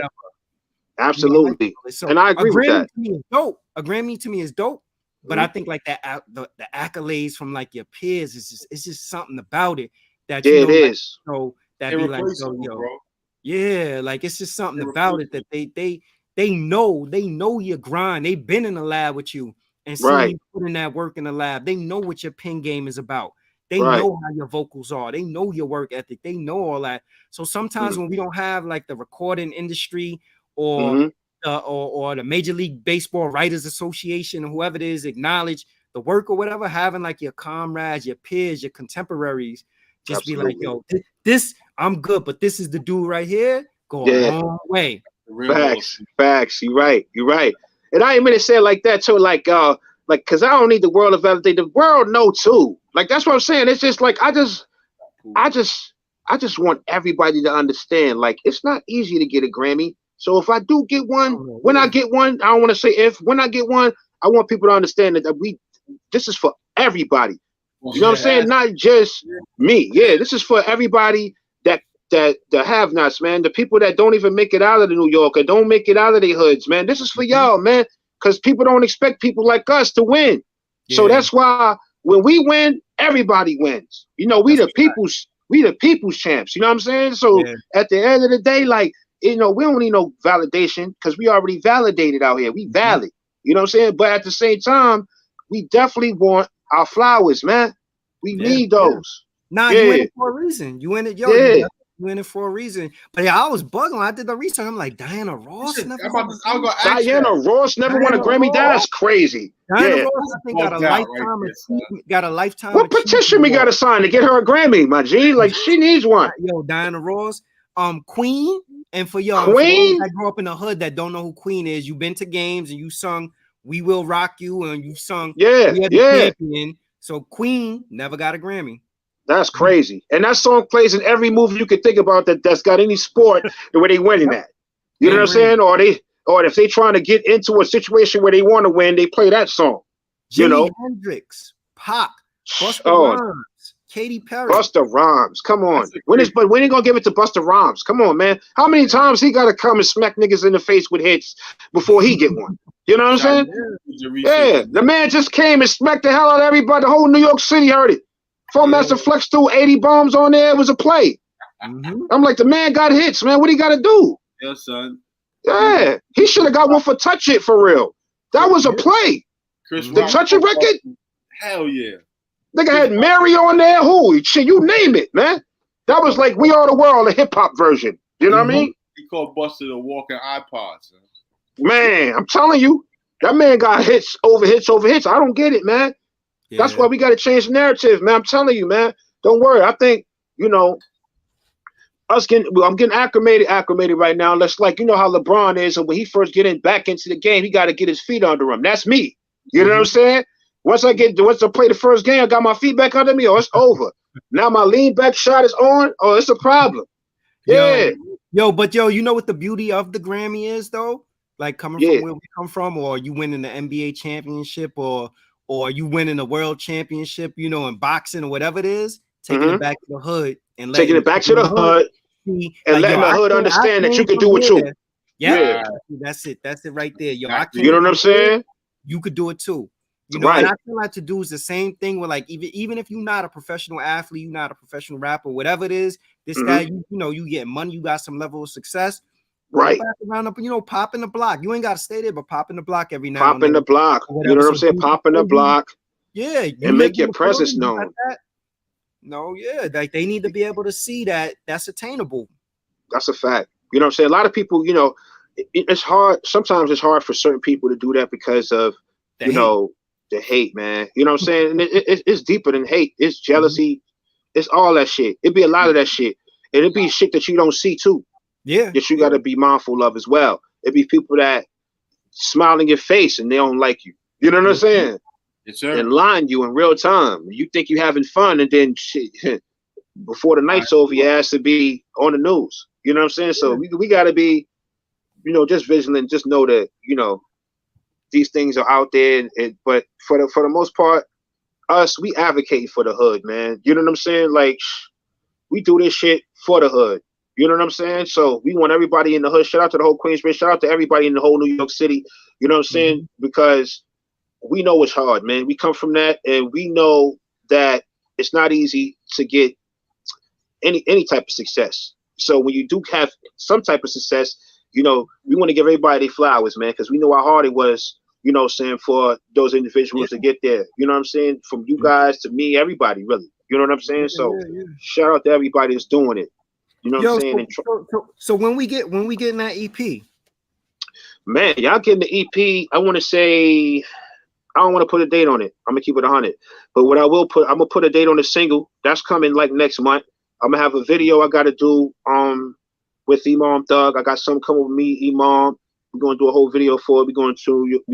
know, so and I agree with that. A Grammy to me is dope, but I think like that the accolades from like your peers it's just something about it that you know, it is. So that be like, yo, yeah, like it's just something about it that they know your grind. They've been in the lab with you and seen you put in that work in the lab. They know what your pen game is about. They know how your vocals are. They know your work ethic. They know all that. So sometimes when we don't have like the recording industry or the Major League Baseball Writers Association or whoever it is acknowledge the work or whatever, having like your comrades, your peers, your contemporaries, just be like, yo, this I'm good, but this is the dude right here. Go a long way. Facts. You're right. And I ain't meant to say it like that too. Like, cause I don't need the world to validate. The world know too. Like that's what I'm saying. It's just like I just want everybody to understand. Like it's not easy to get a Grammy. So if I do get one, when I get one, I don't want to say if. When I get one, I want people to understand that this is for everybody. You know what I'm saying? Not just me. Yeah, this is for everybody that the have-nots, man. The people that don't even make it out of the New York or don't make it out of their hoods, man. This is for y'all, man. Because people don't expect people like us to win. Yeah. So that's why when we win, everybody wins. You know, we the people's champs. You know what I'm saying? So at the end of the day, like, you know, we don't need no validation because we already validated out here. We valid. You know what I'm saying? But at the same time, we definitely want our flowers, man. We need those. Nah, you in it for a reason. You in it, yo. You in it for a reason. But yeah, I was bugging when I did the research. I'm like, Diana Ross never won a Grammy. That's crazy. Diana Ross, I think, got a lifetime. What petition we got to sign to get her a Grammy, my G? Like she needs one. Yo, Diana Ross, Queen, and for y'all, Queen. I grew up in the hood that don't know who Queen is. You've been to games and you sung "We Will Rock You" and you sung Champion. So Queen never got a Grammy. That's crazy. And that song plays in every movie you could think about that's got any sport where they winning at. You know what I'm saying? Or if they trying to get into a situation where they want to win, they play that song. Jimi Hendrix, Pac, Busta Rhymes, Katy Perry. Busta Rhymes. Come on. When are you gonna give it to Busta Rhymes? Come on, man. How many times he gotta come and smack niggas in the face with hits before he get one? You know what I'm saying? Yeah. The man just came and smacked the hell out of everybody. The whole New York City heard it. Master Flex threw 80 bombs on there. It was a play. I'm like, the man got hits, man. What he got to do? Yeah, son. Yeah. He should have got one for Touch It for real. That was a play. The Touch It record? Hell yeah. Nigga had Mary on there. Who? Shit, you name it, man. That was like We Are the World, a hip-hop version. You know what I mean? He called Buster the walking iPod, son. Man, I'm telling you, that man got hits over hits over hits. I don't get it, man. That's why we got to change the narrative, man. I'm telling you, man. Don't worry. I think, I'm getting acclimated right now. Let's how LeBron is, and when he first back into the game, he got to get his feet under him. That's me. You know what I'm saying? Once I play the first game, I got my feet back under me. Oh, it's over. Now my lean back shot is on. Oh, it's a problem. Yeah. But you know what the beauty of the Grammy is though? Like coming from where we come from, or you winning the NBA championship, or you winning a world championship, in boxing or whatever it is, taking it back to the hood and taking it back to the hood. And letting the hood understand that you can do it too. Yeah, that's it. That's it right there. You know what I'm saying? You could do it too. And I feel like to do is the same thing with like even if you're not a professional athlete, you're not a professional rapper, whatever it is, that you get money, you got some level of success. Right. Back around up, pop in the block. You ain't got to stay there, but pop in the block every now and then. Pop in the block. You know what I'm saying? Pop in the block. Yeah. And make your presence known. No, like they need to be able to see that that's attainable. That's a fact. You know what I'm saying? A lot of people, it's hard. Sometimes it's hard for certain people to do that because of, the hate, man. You know what I'm saying? And it's deeper than hate. It's jealousy. It's all that shit. It'd be a lot of that shit. And it'd be shit that you don't see too. Yeah. That you got to be mindful of as well. It'd be people that smile in your face and they don't like you. You know what I'm saying? Yes, sir. And lying you in real time. You think you're having fun, and then shit, before the night's over, your ass to be on the news. You know what I'm saying? So we got to be, just vigilant. Just know that these things are out there. But for the most part, we advocate for the hood, man. You know what I'm saying? Like we do this shit for the hood. You know what I'm saying? So we want everybody in the hood. Shout out to the whole Queensbridge. Shout out to everybody in the whole New York City. You know what I'm saying? Because we know it's hard, man. We come from that, and we know that it's not easy to get any type of success. So when you do have some type of success, we want to give everybody their flowers, man, because we know how hard it was, for those individuals to get there. You know what I'm saying? From you guys to me, everybody, really. You know what I'm saying? So shout out to everybody that's doing it. You know what I'm saying? So when we get in that EP, man, y'all getting the EP. I want to say, I don't want to put a date on it. I'm gonna keep it 100. But what I will put, I'm gonna put a date on the single that's coming like next month. I'm gonna have a video I gotta do with Imam Thug. I got some coming with me, Imam. We're gonna do a whole video for it. We're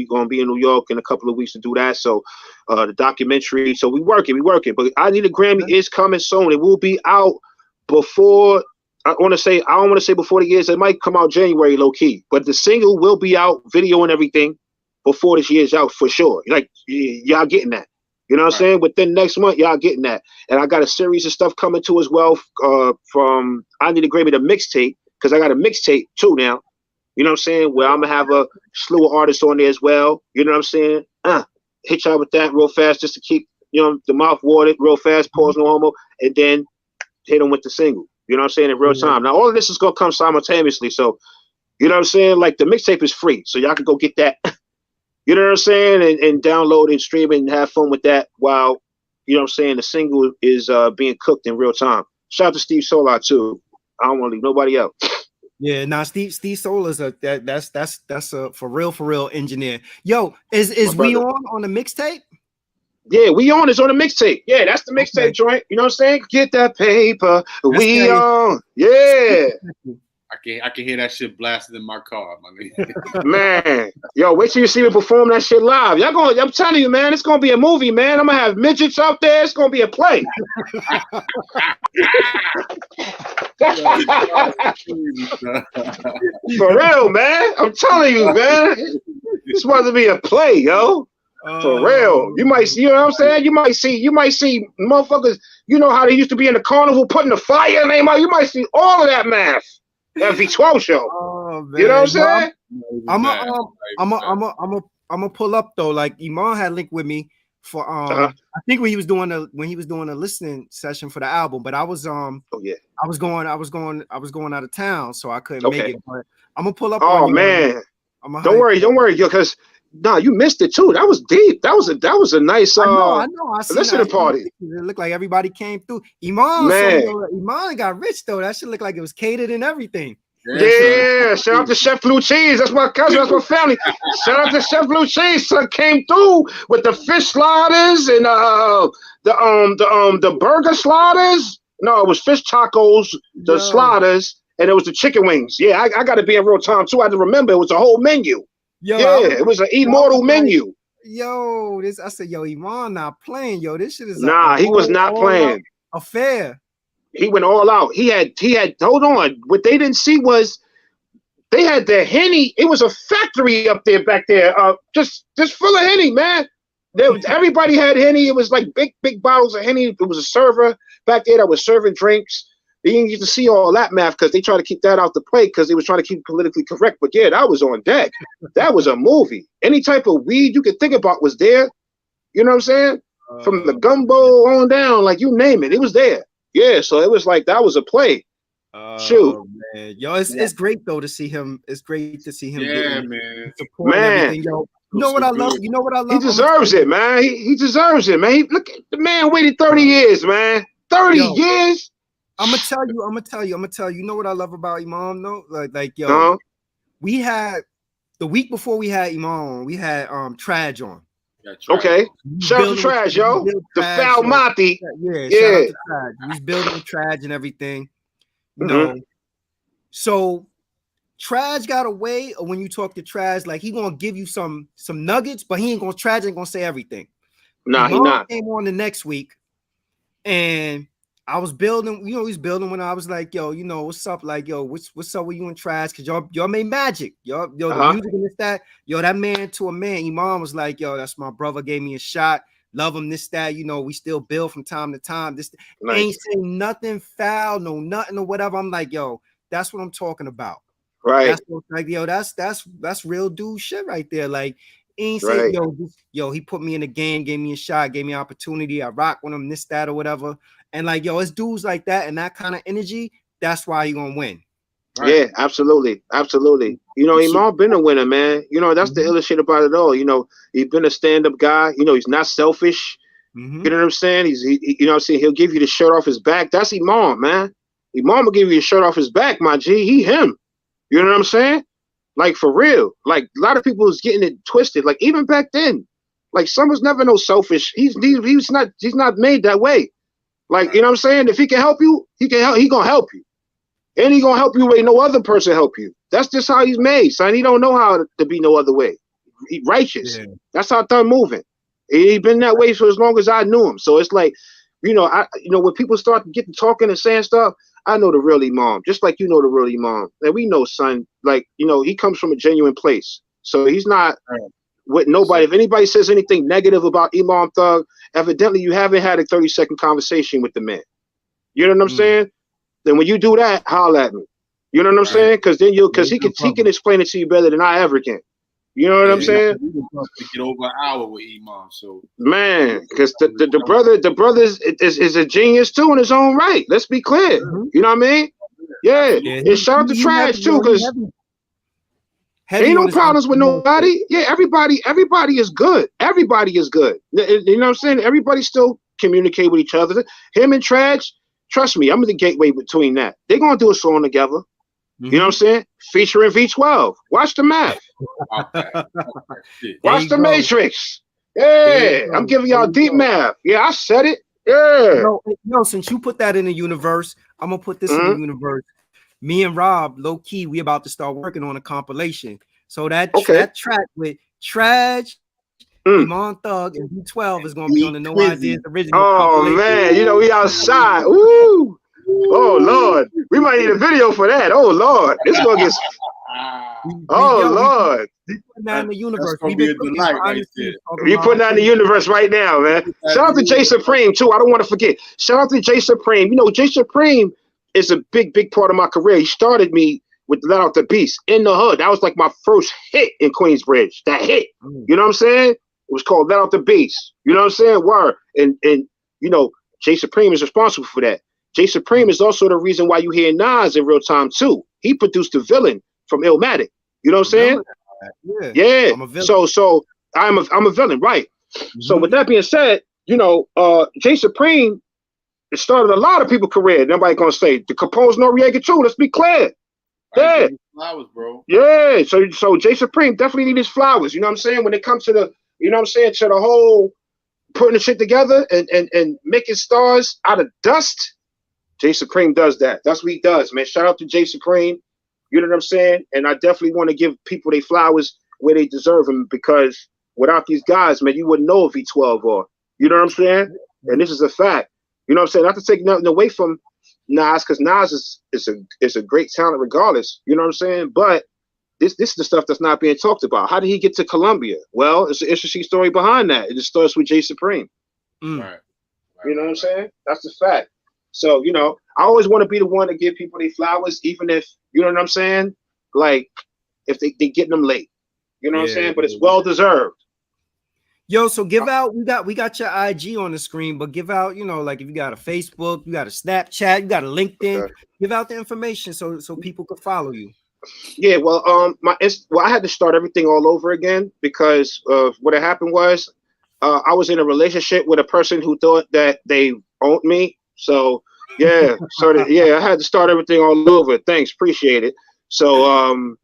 gonna be in New York in a couple of weeks to do that. So the documentary. So we working. But I Need a Grammy is coming soon. It will be out before. I don't want to say before the years. It might come out January, low key. But the single will be out, video and everything, before this year's out for sure. Like y'all getting that. You know what I'm saying? Within next month, y'all getting that. And I got a series of stuff coming too as well from I Need a Grammy, the mixtape, because I got a mixtape too now. You know what I'm saying? Where I'm gonna have a slew of artists on there as well. You know what I'm saying? Hit y'all with that real fast just to keep the mouth watered real fast, pause, no homo, and then hit them with the single. You know what I'm saying? In real time. Now all of this is gonna come simultaneously. So you know what I'm saying? Like the mixtape is free, so y'all can go get that. You know what I'm saying? And download and stream it and have fun with that while, the single is being cooked in real time. Shout out to Steve Solar too. I don't want to leave nobody out. Yeah, now Steve Solar's that's a for real engineer. Yo, is we on the mixtape? Yeah, we on. It's on the mixtape. Yeah, that's the mixtape joint. You know what I'm saying? Get that paper. We on. Yeah. I can hear that shit blasted in my car, my nigga. Man, yo, wait till you see me perform that shit live. I'm telling you, man, it's gonna be a movie, man. I'm gonna have midgets out there. It's gonna be a play. For real, man. I'm telling you, man. It's supposed to be a play, yo. For real. You might see, you know what I'm saying? You might see motherfuckers, you know how they used to be in the carnival putting the fire in their mouth. You might see all of that math. That V12 show. Oh, man. You know what I'm saying? I'm gonna pull up though. Like Iman had linked with me for I think when he was doing a listening session for the album, but I was I was going out of town, so I couldn't make it. But I'm gonna pull up. Oh man, don't worry, because you missed it too. That was deep. That was a nice I see listening party. It looked like everybody came through. Iman got rich though. That should look like it was catered and everything. Yeah, shout out to Chef Blue Cheese. That's my cousin. That's my family. Shout out to Chef Blue Cheese. Son came through with the fish sliders and the burger sliders. No, it was fish tacos, the sliders, and it was the chicken wings. Yeah, I got to be in real time too. I had to remember it was a whole menu. It was an immortal menu. I said, Iman not playing. This shit is he was not playing. Affair. He went all out. He had. Hold on. What they didn't see was they had the Henny. It was a factory up there, back there. Just full of Henny, man. Everybody had Henny. It was like big bottles of Henny. There was a server back there that was serving drinks. You didn't get to see all that math because they tried to keep that out the plate because they was trying to keep it politically correct. But yeah, that was on deck. That was a movie. Any type of weed you could think about was there. You know what I'm saying? From the gumbo on down, like you name it, it was there. Yeah, so it was like that was a play. Shoot, man. It's great though to see him. It's great to see him. Yeah, man. Support everything, yo. You know what I love? You know what I love? He deserves it, man. He deserves it, man. Look, the man waited 30 years, man. 30 years. I'm gonna tell you. You know what I love about Imam though? Like we had the week before we had Imam, we had Traj on. Okay. Shout out to Traj, yo. The foul Mati. Yeah. Shout out to Traj. He's building Traj and everything. You know. So Traj got a way of when you talk to Traj, like he gonna give you some nuggets, but Traj ain't gonna say everything. Nah, he not. Came on the next week, and I was building, he's building when I was like, yo, what's up? Like, yo, what's up with you and Trash? Cause y'all made magic. The music and this, that. Yo, that man to a man, Imam was like, yo, that's my brother, gave me a shot. Love him, this, that. We still build from time to time. This ain't saying nothing foul, no nothing or whatever. I'm like, yo, that's what I'm talking about. Right. That's what, like, yo, that's real dude shit right there. Like, ain't saying, yo, he put me in the game, gave me a shot, gave me an opportunity. I rock with him, this, that, or whatever. And like, yo, it's dudes like that and that kind of energy. That's why you're gonna win. Right? Yeah, absolutely. Imam been a winner, man. That's the illest shit about it all. He's been a stand-up guy. He's not selfish. You know what I'm saying? He'll give you the shirt off his back. That's Imam, man. Imam will give you the shirt off his back, my G. He him. You know what I'm saying? Like, for real. Like, a lot of people was getting it twisted. Like, even back then, like, some was never no selfish. He's not made that way. Like, you know what I'm saying? If he can help you, he gonna help you. And he gonna help you where no other person help you. That's just how he's made, son. He don't know how to be no other way. He righteous. Yeah. That's how they're moving. He been that way for as long as I knew him. So it's like, when people start getting talking and saying stuff, I know the real Imam, just like you know the real Imam. And we know, son, like, he comes from a genuine place. So he's not with nobody. If anybody says anything negative about Imam Thug, evidently you haven't had a 30-second conversation with the man. You know what I'm saying? Then when you do that, holler at me. You know what I'm saying? Because then he can explain it to you better than I ever can. You know what I'm saying? To get over an hour with Imam, so man, because the brother is a genius too in his own right. Let's be clear. You know what I mean? Yeah. And shout out to Trash too, because ain't no problems with nobody. Yeah, everybody is good. Everybody is good. You know what I'm saying? Everybody still communicate with each other. Him and Trash, trust me, I'm in the gateway between that. They're gonna do a song together. You know what I'm saying? Featuring V12. Watch the math. Watch the Matrix. Yeah, I'm giving y'all deep math. Yeah, I said it. Yeah. Since you put that in the universe, I'm gonna put this in the universe. Me and Rob, low key, we about to start working on a compilation. So that track with Traj, Imam Thug, and V12 is gonna be on the No Ideas original. Oh man, we outside. Woo! Oh Lord, we might need a video for that. Oh Lord, it's gonna get. Lord, we putting that in the universe. We putting that in the universe right now, man. Shout out to Jay Supreme too. I don't want to forget. Shout out to Jay Supreme. Jay Supreme is a big part of my career. He started me with Let Out the Beast in the Hood. That was like my first hit in Queensbridge. That hit. You know what I'm saying? It was called Let Out the Beast. You know what I'm saying? Word. And Jay Supreme is responsible for that. Jay Supreme is also the reason why you hear Nas in real time too. He produced the villain from Illmatic. You know what I'm saying? Yeah. I'm a villain. So I'm a villain, right? So with that being said, Jay Supreme started a lot of people's career. Nobody gonna say the Capone's Noriega too. Let's be clear. Yeah. Flowers, bro. Yeah. So Jay Supreme definitely need his flowers. You know what I'm saying? When it comes to the, you know what I'm saying, to the whole putting the shit together and making stars out of dust, Jay Supreme does that. That's what he does, man. Shout out to Jay Supreme. You know what I'm saying? And I definitely want to give people their flowers where they deserve them, because without these guys, man, you wouldn't know V12 or, you know what I'm saying? And this is a fact. You know what I'm saying? Not to take nothing away from Nas, because Nas is a great talent regardless. You know what I'm saying? But this is the stuff that's not being talked about. How did he get to Columbia? Well, it's an interesting story behind that. It starts with Jay Supreme. Right. You know what I'm saying? That's the fact. So, you know, I always want to be the one to give people their flowers, even if, you know what I'm saying? Like, if they getting them late. You know what I'm saying? But it's well deserved. Yo, so give out, we got your IG on the screen, but give out, you know, like if you got a Facebook, you got a Snapchat, you got a LinkedIn, give out the information so people can follow you. Yeah, well, I had to start everything all over again, because what had happened was I was in a relationship with a person who thought that they owned me. So yeah, I had to start everything all over. Thanks, appreciate it. So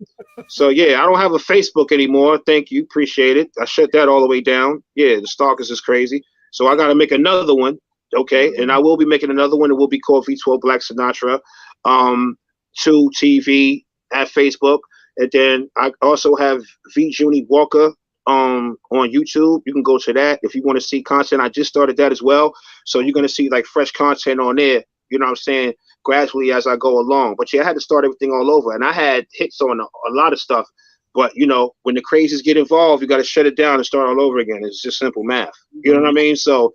yeah, I don't have a Facebook anymore. Thank you, appreciate it. I shut that all the way down. Yeah, the stalkers is crazy. So I got to make another one. Okay, and I will be making another one. It will be called V12 Black Sinatra. To TV at Facebook, and then I also have V Junie Walker on YouTube. You can go to that if you want to see content. I just started that as well, so you're gonna see like fresh content on there. You know what I'm saying? Gradually as I go along. But yeah, I had to start everything all over, and I had hits on a lot of stuff. But you know, when the crazies get involved, you got to shut it down and start all over again. It's just simple math. You know what I mean? So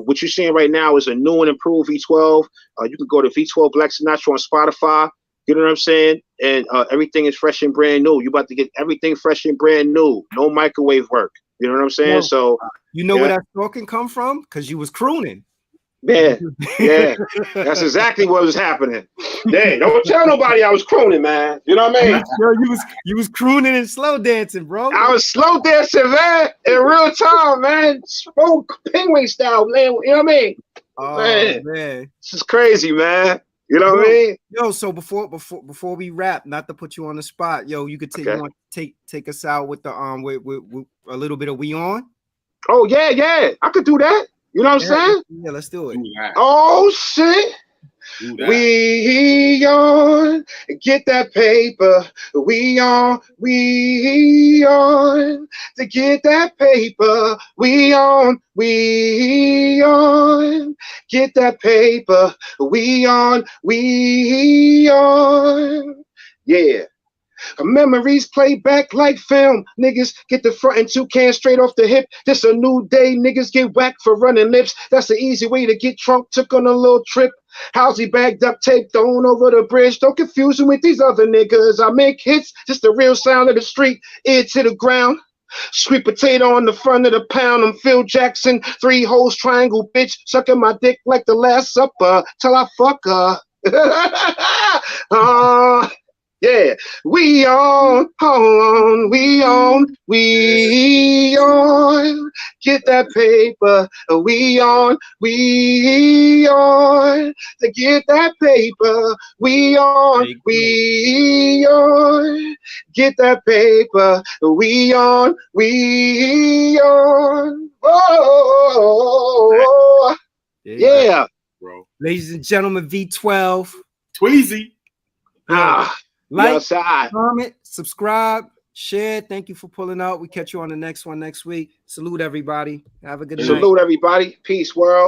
what you're seeing right now is a new and improved V12. You can go to V12 Black Sinatra on Spotify. You know what I'm saying? And everything is fresh and brand new. You about to get everything fresh and brand new. No microwave work. You know what I'm saying? No. So you know where that talking come from? Because you was crooning. Yeah, that's exactly what was happening. Hey, don't tell nobody I was crooning, man. You know what I mean? Yo, you was crooning and slow dancing, bro. I was slow dancing, man, in real time, man. Spoke penguin style, man. You know what I mean? Oh man, this is crazy, man. You know what I mean? Yo, so before we wrap, not to put you on the spot, yo, you could take you want to take us out with the with a little bit of We On. Oh yeah, I could do that. You know what I'm saying? Yeah, let's do it. Oh shit. We on, get that paper. We on to get that paper. We on, get that paper. We on, yeah. Memories play back like film. Niggas get the front and 2 cans straight off the hip. This a new day. Niggas get whacked for running lips. That's the easy way to get drunk. Took on a little trip. Housey bagged up tape thrown over the bridge. Don't confuse him with these other niggas. I make hits. Just the real sound of the street. Ear to the ground. Sweet potato on the front of the pound. I'm Phil Jackson. 3 holes triangle bitch. Sucking my dick like the Last Supper. Till I fuck her. Yeah, we on, get that paper. We on, to get that paper. We on, get that paper. We on, oh, yeah, bro. Ladies and gentlemen, V12, Tweezy. Like, comment, subscribe, share. Thank you for pulling out. We catch you on the next one next week. Salute everybody. Have a good night. Salute everybody. Peace, world.